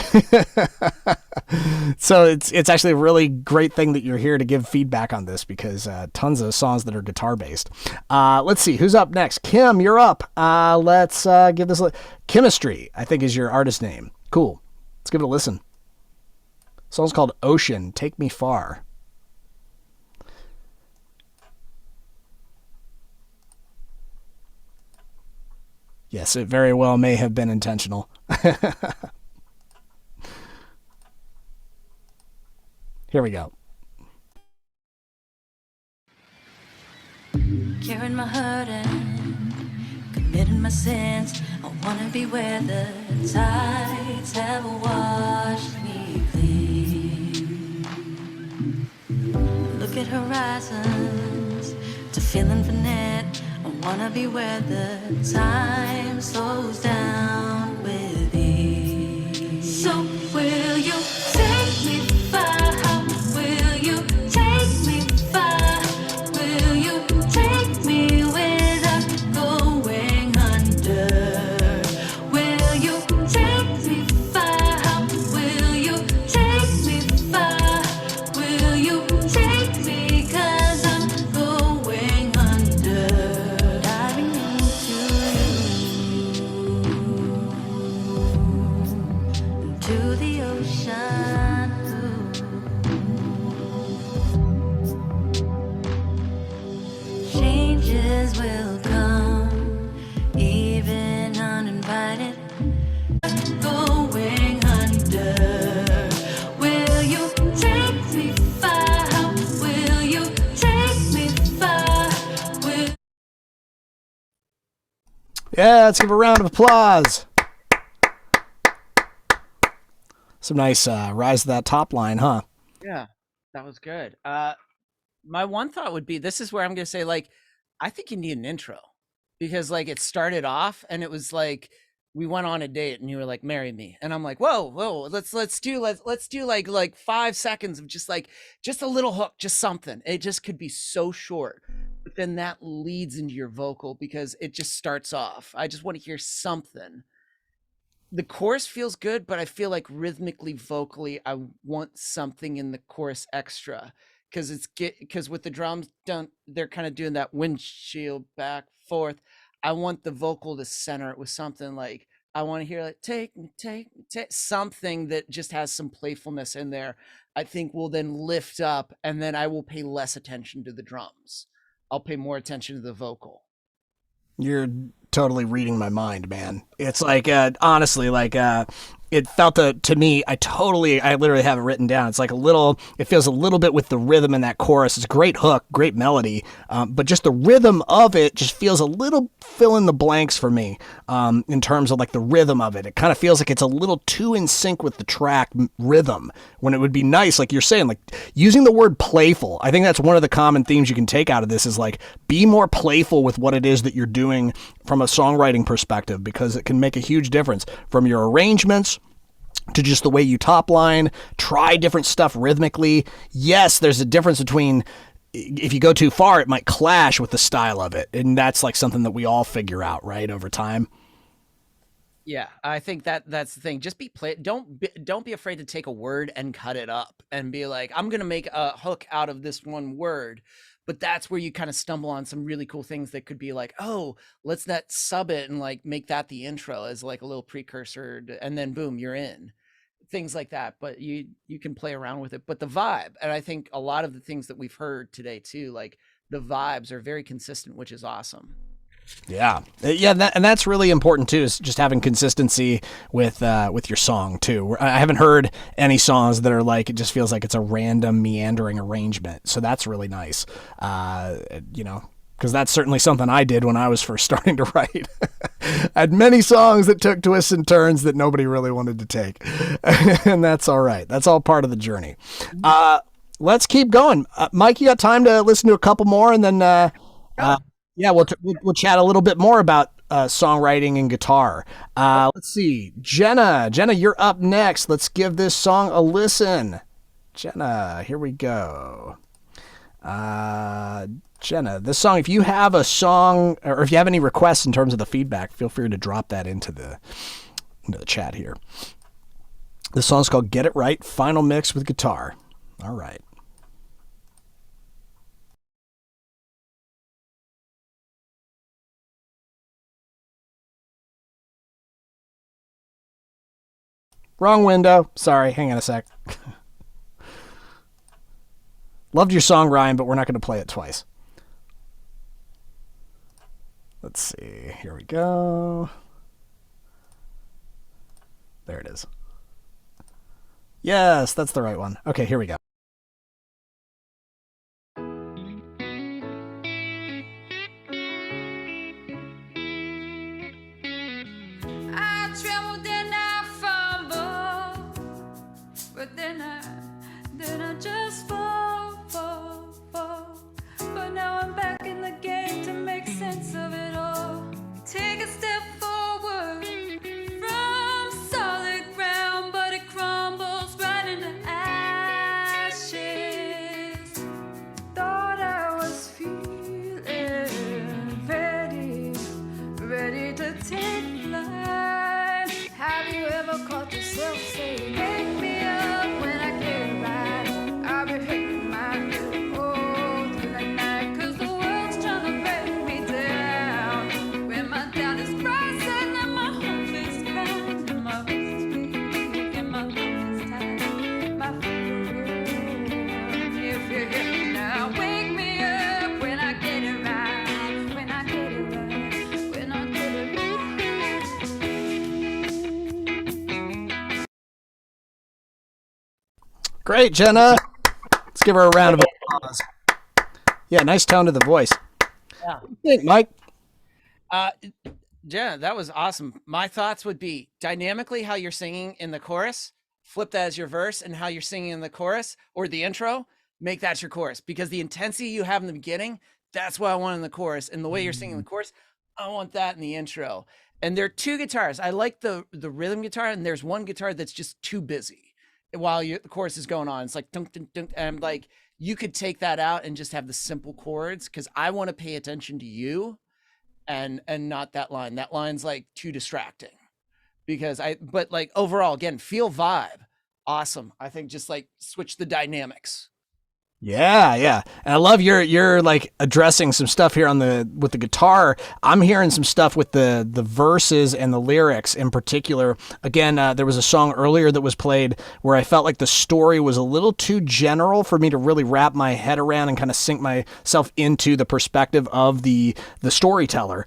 so it's actually a really great thing that you're here to give feedback on this because tons of songs that are guitar based. Let's see who's up next. Kim, you're up. Let's give this Chemistry. I think is your artist name. Cool. Let's give it a listen. The song's called Ocean. Take Me Far. Yes, it very well may have been intentional. Here we go. Carrying my hurt and committing my sins. I wanna be where the tides have washed me clean. Look at horizons to feel infinite. I wanna be where the time slows down with ease. So will you take me far? Will you take me far? Will you take me without going under? Will you take me far? Will you take me far? Will you take me 'cause I'm going under? Diving into the ocean. Changes will come, even uninvited. Going under. Will you take me far? Will you take me far? Yeah, let's give a round of applause. Some nice rise to that top line, huh? Yeah, that was good. My one thought would be this is where I'm going to say, like, I think you need an intro because, like, it started off and it was like we went on a date and you were like, "Marry me," and I'm like, "Whoa, let's do like 5 seconds of just a little hook, just something." It just could be so short, but then that leads into your vocal because it just starts off. I just want to hear something. The chorus feels good, but I feel like rhythmically, vocally, I want something in the chorus extra because with the drums done, they're kind of doing that windshield back forth. I want the vocal to center it with something like I want to hear like take me, something that just has some playfulness in there. I think will then lift up, and then I will pay less attention to the drums. I'll pay more attention to the vocal. You're totally reading my mind, man. It's like honestly, like it felt to me, I literally have it written down. It's like it feels a little bit with the rhythm in that chorus. It's a great hook, great melody, but just the rhythm of it just feels a little fill in the blanks for me, in terms of like the rhythm of it. It kind of feels like it's a little too in sync with the track rhythm, when it would be nice, like you're saying, like using the word playful. I think that's one of the common themes you can take out of this is like, be more playful with what it is that you're doing from a songwriting perspective, because it can make a huge difference from your arrangements to just the way you top line, try different stuff rhythmically. Yes, there's a difference between, if you go too far, it might clash with the style of it. And that's like something that we all figure out, right, over time. Yeah, I think that's the thing. Just don't be afraid to take a word and cut it up and be like, I'm gonna make a hook out of this one word. But that's where you kind of stumble on some really cool things that could be like, oh, let's that sub it and like make that the intro as like a little precursor, and then boom, you're in. Things like that. But you can play around with it. But the vibe, and I think a lot of the things that we've heard today too, like the vibes are very consistent, which is awesome. Yeah, and that's really important too. Is just having consistency with your song too. I haven't heard any songs that are like, it just feels like it's a random meandering arrangement. So that's really nice. Because that's certainly something I did when I was first starting to write. I had many songs that took twists and turns that nobody really wanted to take, and that's all right. That's all part of the journey. Let's keep going, Mike. You got time to listen to a couple more, and then. Yeah, we'll chat a little bit more about songwriting and guitar. Let's see, Jenna, you're up next. Let's give this song a listen. Jenna, here we go. Jenna, this song, if you have a song, or if you have any requests in terms of the feedback, feel free to drop that into the chat here. This song's called Get It Right, final mix with guitar. All right. Wrong window. Sorry, hang on a sec. Loved your song, Ryan, but we're not going to play it twice. Let's see. Here we go. There it is. Yes, that's the right one. Okay, here we go. I trembled and I fumbled, but then I just fall. But now I'm back in the game to make sense of it all. Take a step forward from solid ground, but it crumbles right into ashes. Thought I was feeling ready to take flight. Have you ever caught yourself saying, wake me up when I get it right? I'll be hitting my head all through the night, 'cause the world's trying to break me down. When my down is rising and my hope is ground, and my voice is weak and my mouth is tied, my feet are warm. If you hit me now, wake me up when I get it right. When I get it right. When I get it right. Great, Jenna. Let's give her a round of applause. Yeah, nice tone to the voice. Yeah. What do you think, Mike? Jenna, that was awesome. My thoughts would be dynamically how you're singing in the chorus, flip that as your verse, and how you're singing in the chorus or the intro, make that your chorus, because the intensity you have in the beginning, that's what I want in the chorus. And the way you're singing in the chorus, I want that in the intro. And there are two guitars. I like the rhythm guitar, and there's one guitar that's just too busy while the chorus is going on. It's like dunk, dunk, dunk, and I'm like, you could take that out and just have the simple chords, because I want to pay attention to you and not that line. That line's like too distracting, but like overall, again, feel vibe. Awesome. I think just like switch the dynamics. Yeah, yeah. And I love you're like addressing some stuff here on the with the guitar. I'm hearing some stuff with the verses and the lyrics in particular. Again, there was a song earlier that was played where I felt like the story was a little too general for me to really wrap my head around and kind of sink myself into the perspective of the storyteller.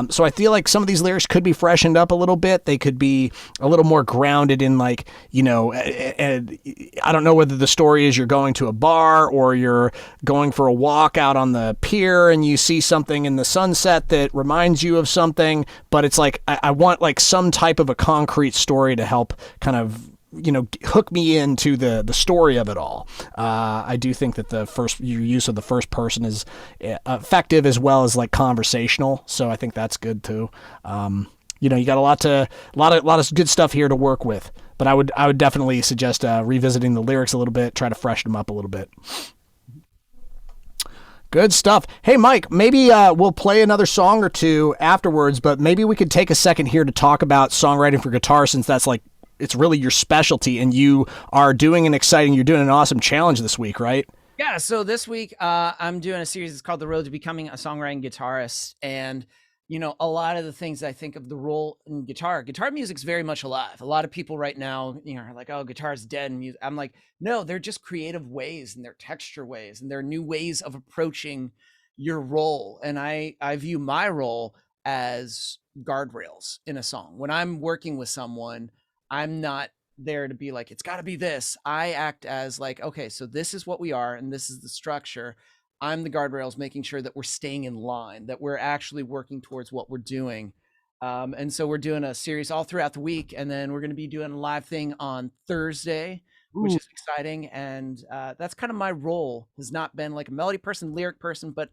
So I feel like some of these lyrics could be freshened up a little bit. They could be a little more grounded in like, I don't know whether the story is you're going to a bar or you're going for a walk out on the pier and you see something in the sunset that reminds you of something, but it's like I want like some type of a concrete story to help kind of hook me into the story of it all. I do think that your use of the first person is effective as well as like conversational, so I think that's good too. You got a lot of good stuff here to work with. But I would definitely suggest revisiting the lyrics a little bit, try to freshen them up a little bit. Good stuff. Hey, Mike, maybe we'll play another song or two afterwards, but maybe we could take a second here to talk about songwriting for guitar, since that's like, it's really your specialty, and you're doing an awesome challenge this week, right? Yeah, so this week I'm doing a series. It's called The Road to Becoming a Songwriting Guitarist. And a lot of the things I think of the role in guitar music's very much alive. A lot of people right now, are like, oh, guitar's dead. And music. I'm like, no, they're just creative ways, and they're texture ways, and they're new ways of approaching your role. And I view my role as guardrails in a song. When I'm working with someone, I'm not there to be like, it's got to be this. I act as like, okay, so this is what we are, and this is the structure. I'm the guardrails, making sure that we're staying in line, that we're actually working towards what we're doing. And so we're doing a series all throughout the week, and then we're going to be doing a live thing on Thursday, which is exciting. And that's kind of my role, has not been like a melody person, lyric person, but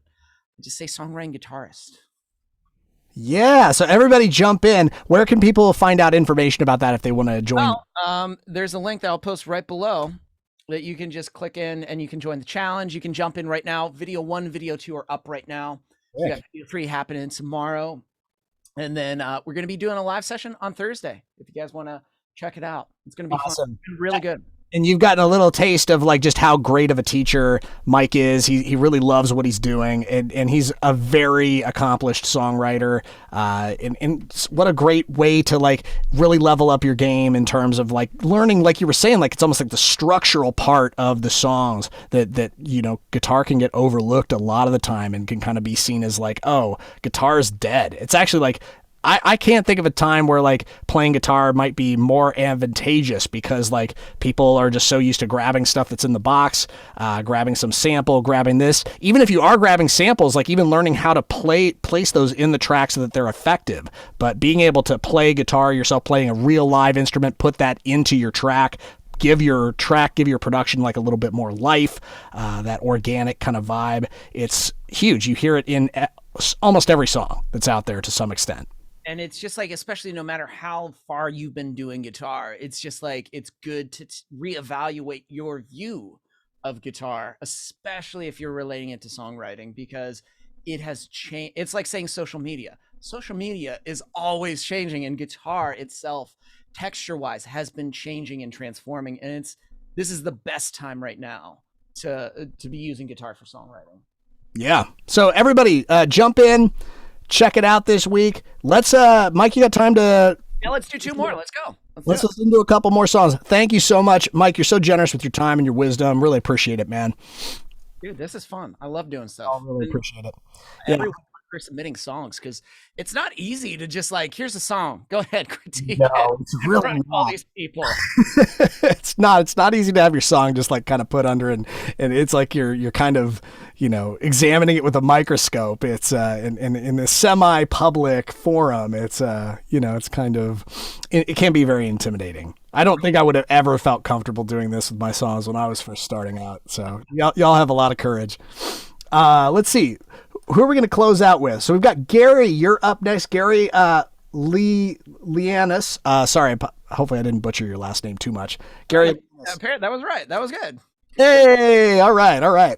I just say songwriting guitarist. Yeah, so everybody jump in. Where can people find out information about that if they want to join? Well, there's a link that I'll post right below that you can just click in and you can join the challenge. You can jump in right now. Video 1, video 2 are up right now. So you got video 3 happening tomorrow. And then we're going to be doing a live session on Thursday. If you guys want to check it out, it's going to be awesome. Fun. Really good. And you've gotten a little taste of like just how great of a teacher Mike is. He really loves what he's doing, and he's a very accomplished songwriter. And what a great way to like really level up your game in terms of like learning, like you were saying, like it's almost like the structural part of the songs that guitar can get overlooked a lot of the time and can kind of be seen as like, oh, guitar's dead. It's actually like, I can't think of a time where like playing guitar might be more advantageous, because like people are just so used to grabbing stuff that's in the box, grabbing some sample, grabbing this. Even if you are grabbing samples, like even learning how to place those in the track so that they're effective. But being able to play guitar yourself, playing a real live instrument, put that into your track, give your production like a little bit more life, that organic kind of vibe. It's huge. You hear it in almost every song that's out there to some extent. And it's just like, especially no matter how far you've been doing guitar, it's just like, it's good to reevaluate your view of guitar, especially if you're relating it to songwriting, because it has changed. It's like saying social media. Social media is always changing, and guitar itself, texture wise, has been changing and transforming. And this is the best time right now to be using guitar for songwriting. Yeah. So everybody jump in. Check it out this week. Let's Mike, you got time to let's do 2 more. Let's go. Let's listen to a couple more songs. Thank you so much, Mike. You're so generous with your time and your wisdom. Really appreciate it, man. Dude, this is fun. I love doing stuff. I really appreciate it. Everyone for submitting songs, because it's not easy to just like, here's a song, go ahead, critique no, it's really not. All these people. It's not easy to have your song just like kind of put under, and it's like you're kind of examining it with a microscope. It's in a semi-public forum. It's it's kind of, it can be very intimidating. I don't think I would have ever felt comfortable doing this with my songs when I was first starting out. So y'all have a lot of courage. Let's see. Who are we going to close out with? So we've got Gary. You're up next. Gary Lianis. Sorry, hopefully I didn't butcher your last name too much. Gary. That was right. That was good. Hey, all right.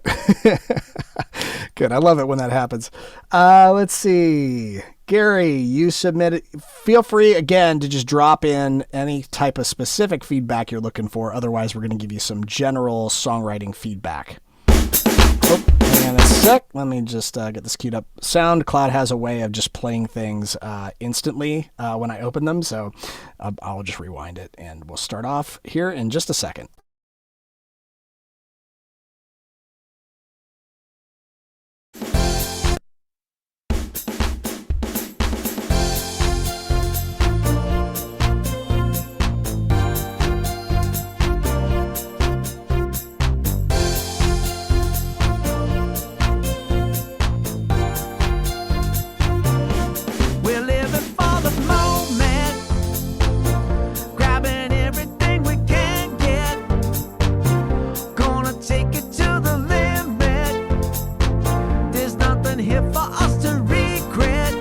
Good. I love it when that happens. Let's see. Gary, you submitted. Feel free again to just drop in any type of specific feedback you're looking for. Otherwise, we're going to give you some general songwriting feedback. Hang on a sec. Let me just get this queued up. SoundCloud has a way of just playing things instantly when I open them, so I'll just rewind it, and we'll start off here in just a second. We're living for the moment, grabbing everything we can get. Gonna take it to the limit. There's nothing here for us to regret.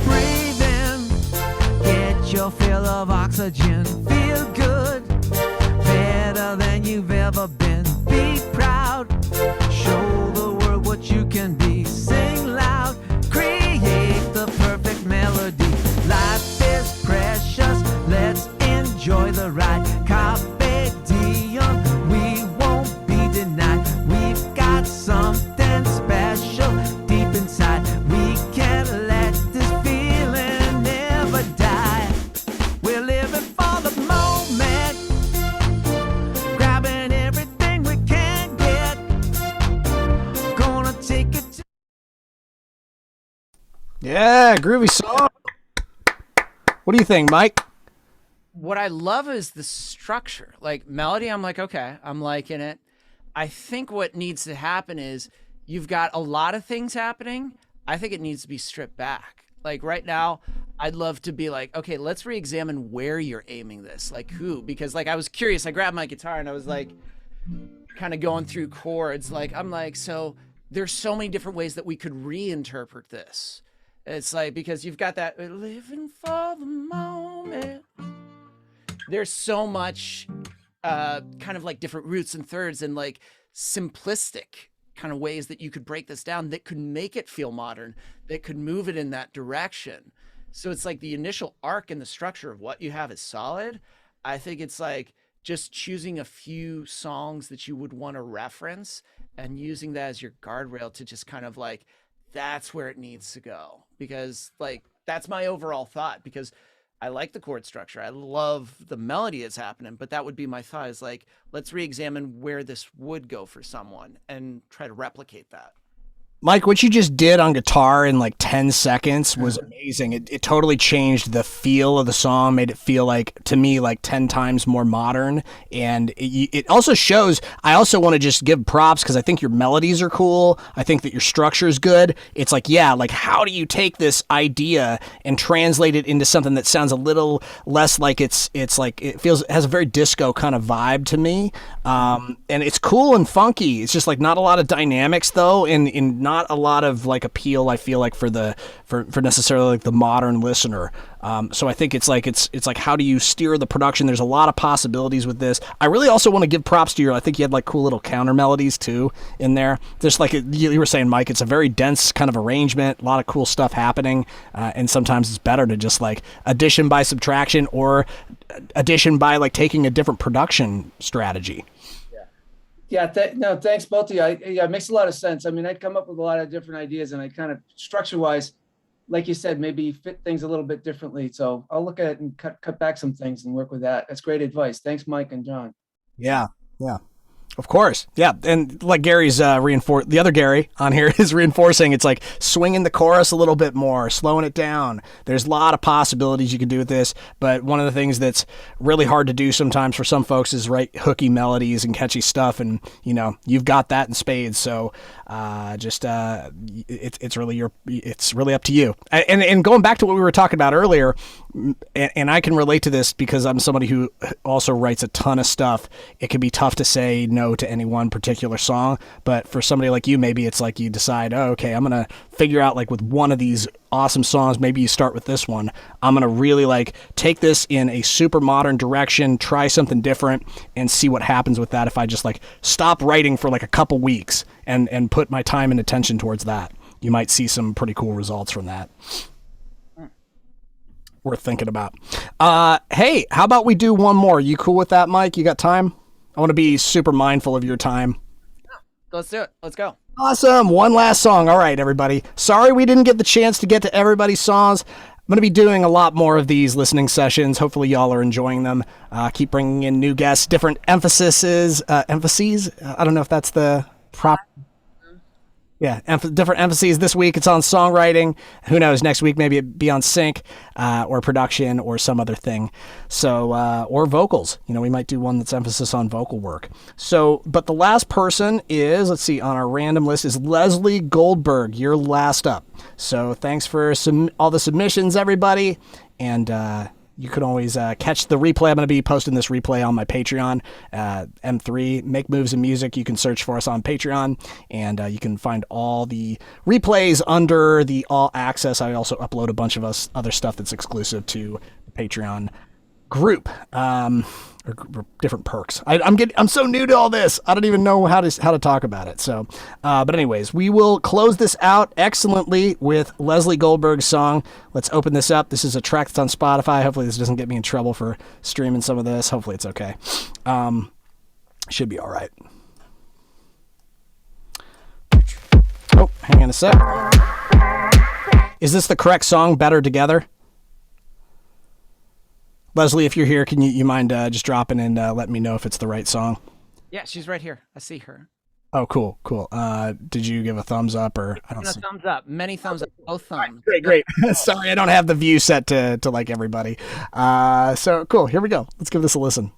Breathe in, get your fill of oxygen. Feel good, better than you've ever been. Be proud, show the world what you can be. Sing loud, create the perfect melody. Life is precious, let's enjoy the ride. Carpe diem, we won't be denied. We've got something special deep inside. We can't let this feeling never die. We're living for the moment, grabbing everything we can get. Gonna take it to Yeah, groovy song. What do you think, Mike? What I love is the structure. Like melody, I'm like, okay, I'm liking it. I think what needs to happen is you've got a lot of things happening. I think it needs to be stripped back. Like right now, I'd love to be like, okay, let's re-examine where you're aiming this. Like who? Because like I was curious. I grabbed my guitar and I was like kind of going through chords. Like I'm like, so there's so many different ways that we could reinterpret this. It's like because you've got that living for the moment. There's so much kind of like different roots and thirds and like simplistic kind of ways that you could break this down that could make it feel modern, that could move it in that direction. So it's like the initial arc and the structure of what you have is solid. I think it's like just choosing a few songs that you would want to reference and using that as your guardrail to just kind of like, that's where it needs to go. Because like, that's my overall thought because I like the chord structure. I love the melody that's happening, but that would be my thought is like, let's re-examine where this would go for someone and try to replicate that. Mike, what you just did on guitar in like 10 seconds was amazing. It totally changed the feel of the song, made it feel like, to me, like 10 times more modern. And it also shows, I also want to just give props because I think your melodies are cool. I think that your structure is good. It's like, yeah, like how do you take this idea and translate it into something that sounds a little less like it's like, it has a very disco kind of vibe to me. And it's cool and funky. It's just like not a lot of dynamics though, and not a lot of like appeal, I feel like for necessarily like the modern listener. So I think it's like how do you steer the production? There's a lot of possibilities with this. I really also want to give props to I think you had like cool little counter melodies too in there. Just like you were saying, Mike, it's a very dense kind of arrangement, a lot of cool stuff happening, and sometimes it's better to just like addition by subtraction or addition by like taking a different production strategy. Yeah, no, thanks both of you. Yeah, it makes a lot of sense. I mean, I'd come up with a lot of different ideas, and I kind of structure-wise, like you said, maybe fit things a little bit differently. So I'll look at it and cut back some things and work with that. That's great advice. Thanks, Mike and John. Yeah. Of course. Yeah. And like Gary's the other Gary on here is reinforcing, it's like swinging the chorus a little bit more, slowing it down. There's a lot of possibilities you can do with this, but one of the things that's really hard to do sometimes for some folks is write hooky melodies and catchy stuff. And, you've got that in spades. So it's really up to you. And going back to what we were talking about earlier, and I can relate to this because I'm somebody who also writes a ton of stuff. It can be tough to say no to any one particular song, but for somebody like you, maybe it's like you decide, oh, okay, I'm gonna figure out like with one of these awesome songs, maybe you start with this one. I'm gonna really like take this in a super modern direction, try something different, and see what happens with that if I just like stop writing for like a couple weeks and put my time and attention towards that. You might see some pretty cool results from that. Worth thinking about. Hey, how about we do one more? You cool with that, Mike? You got time? I want to be super mindful of your time. Let's do it. Let's go. Awesome. One last song. All right, everybody. Sorry we didn't get the chance to get to everybody's songs. I'm going to be doing a lot more of these listening sessions. Hopefully y'all are enjoying them. Keep bringing in new guests, different emphases. I don't know if that's the prop. Yeah, different emphases. This week it's on songwriting. Who knows? Next week maybe it be on sync or production or some other thing. So or vocals. We might do one that's emphasis on vocal work. So, but the last person is, let's see, on our random list is Leslie Goldberg. You're last up. So thanks for all the submissions, everybody, and. You can always catch the replay. I'm going to be posting this replay on my Patreon, M3, Make Moves in Music. You can search for us on Patreon, and you can find all the replays under the All Access. I also upload a bunch of other stuff that's exclusive to the Patreon group, or different perks. I'm so new to all this. I don't even know how to talk about it. So, but anyways, we will close this out excellently with Leslie Goldberg's song. Let's open this up. This is a track that's on Spotify. Hopefully this doesn't get me in trouble for streaming some of this. Hopefully it's okay. Should be all right. Oh, hang on a sec. Is this the correct song, Better Together? Leslie, if you're here, can you mind just dropping and letting me know if it's the right song? Yeah, she's right here. I see her. Oh, cool. Did you give a thumbs up or I don't see? Thumbs up. Many thumbs up. Both thumbs. Great. Sorry, I don't have the view set to like everybody. So cool. Here we go. Let's give this a listen.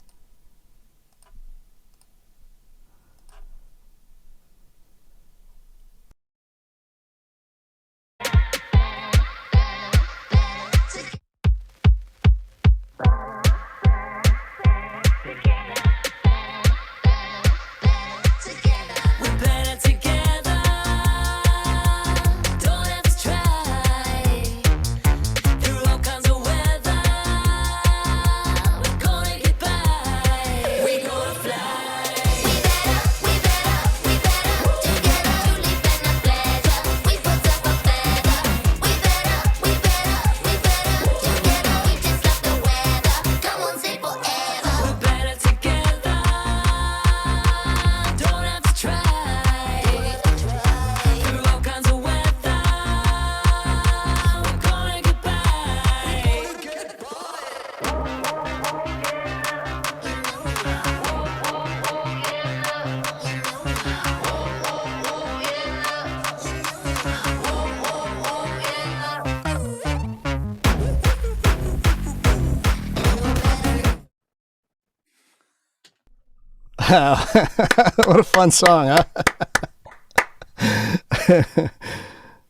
What a fun song, huh?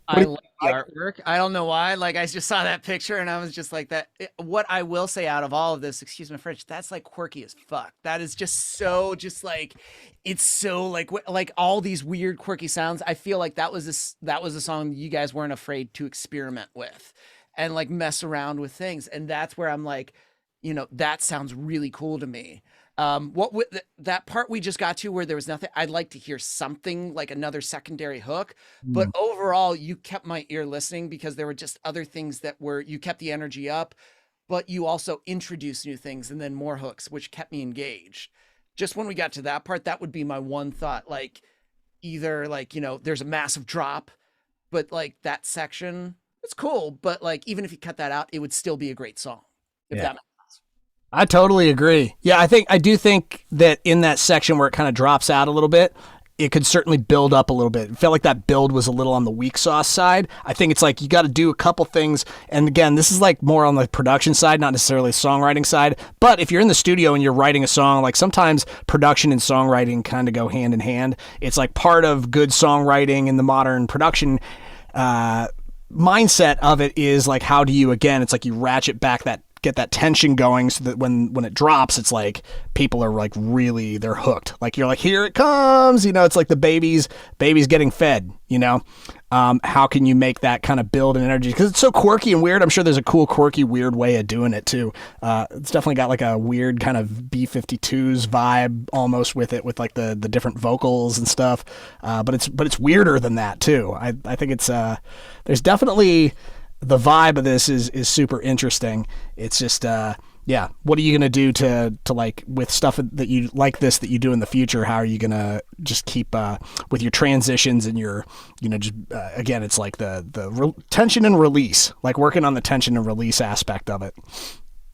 I like the artwork. I don't know why. Like, I just saw that picture and I was just like that. What I will say out of all of this, excuse my French, that's like quirky as fuck. That is just so it's so like all these weird quirky sounds. I feel like that was a song you guys weren't afraid to experiment with and like mess around with things. And that's where I'm like, that sounds really cool to me. What with that part we just got to where there was nothing, I'd like to hear something like another secondary hook, but overall you kept my ear listening because there were just other things you kept the energy up, but you also introduced new things and then more hooks, which kept me engaged. Just when we got to that part, that would be my one thought. Like either like, there's a massive drop, but like that section, it's cool. But like, even if you cut that out, it would still be a great song. If that makes sense. I totally agree. Yeah, I do think that in that section where it kind of drops out a little bit, it could certainly build up a little bit. It felt like that build was a little on the weak sauce side. I think it's like you got to do a couple things. And again, this is like more on the production side, not necessarily songwriting side. But if you're in the studio and you're writing a song, like sometimes production and songwriting kind of go hand in hand. It's like part of good songwriting in the modern production mindset of it is like, how do you, again, it's like you ratchet back get that tension going so that when it drops, it's like people are like really, they're hooked. Like you're like, here it comes, it's like the baby's getting fed, how can you make that kind of build and energy? Because it's so quirky and weird. I'm sure there's a cool, quirky, weird way of doing it too. It's definitely got like a weird kind of B-52s vibe almost with it, with like the different vocals and stuff. But it's weirder than that too. I think it's, there's definitely the vibe of this is super interesting. It's just yeah, what are you gonna do to like with stuff that you like this that you do in the future? How are you gonna just keep with your transitions and your just again, it's like the tension and release, like working on the tension and release aspect of it.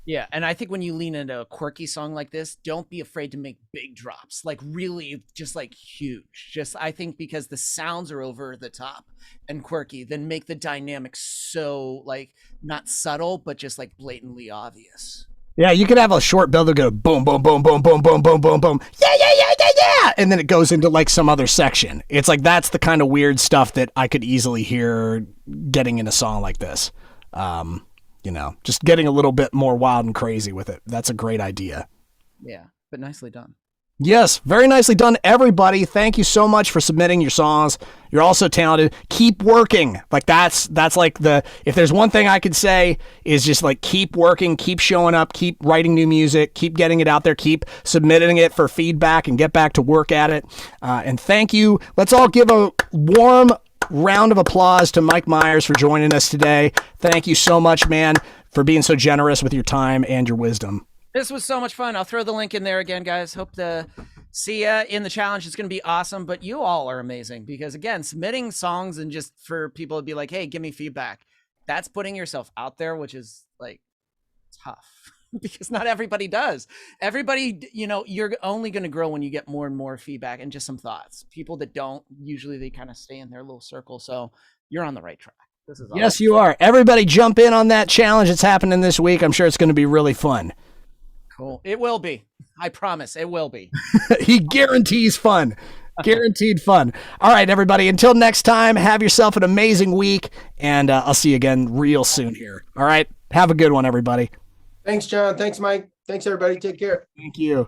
Yeah, and I think when you lean into a quirky song like this, don't be afraid to make big drops, like really just like huge. Just I think because the sounds are over the top and quirky, then make the dynamic so like not subtle, but just like blatantly obvious. Yeah, you could have a short build that go boom, boom, boom, boom, boom, boom, boom, boom, boom. Yeah, yeah, yeah, yeah, yeah. And then it goes into like some other section. It's like that's the kind of weird stuff that I could easily hear getting in a song like this. Just getting a little bit more wild and crazy with it. That's a great idea. Yeah, but nicely done. Yes, very nicely done, everybody. Thank you so much for submitting your songs. You're also talented. Keep working. Like that's like if there's one thing I could say is just like keep working, keep showing up, keep writing new music, keep getting it out there, keep submitting it for feedback and get back to work at it. And thank you. Let's all give a warm round of applause to Mike Meiers for joining us today. Thank you so much, man, for being so generous with your time and your wisdom. This was so much fun. I'll throw the link in there again, guys. Hope to see ya in the challenge. It's going to be awesome, but you all are amazing because again, submitting songs and just for people to be like, hey, give me feedback. That's putting yourself out there, which is like tough because not everybody does. Everybody, you're only going to grow when you get more and more feedback and just some thoughts. People that don't, usually they kind of stay in their little circle. So you're on the right track. This is awesome. Yes, you are. Everybody jump in on that challenge. It's happening this week. I'm sure it's going to be really fun. Cool. It will be. I promise it will be. He guarantees fun. Guaranteed fun. All right, everybody. Until next time, have yourself an amazing week, and I'll see you again real soon here. All right. Have a good one, everybody. Thanks, John. Thanks, Mike. Thanks, everybody. Take care. Thank you.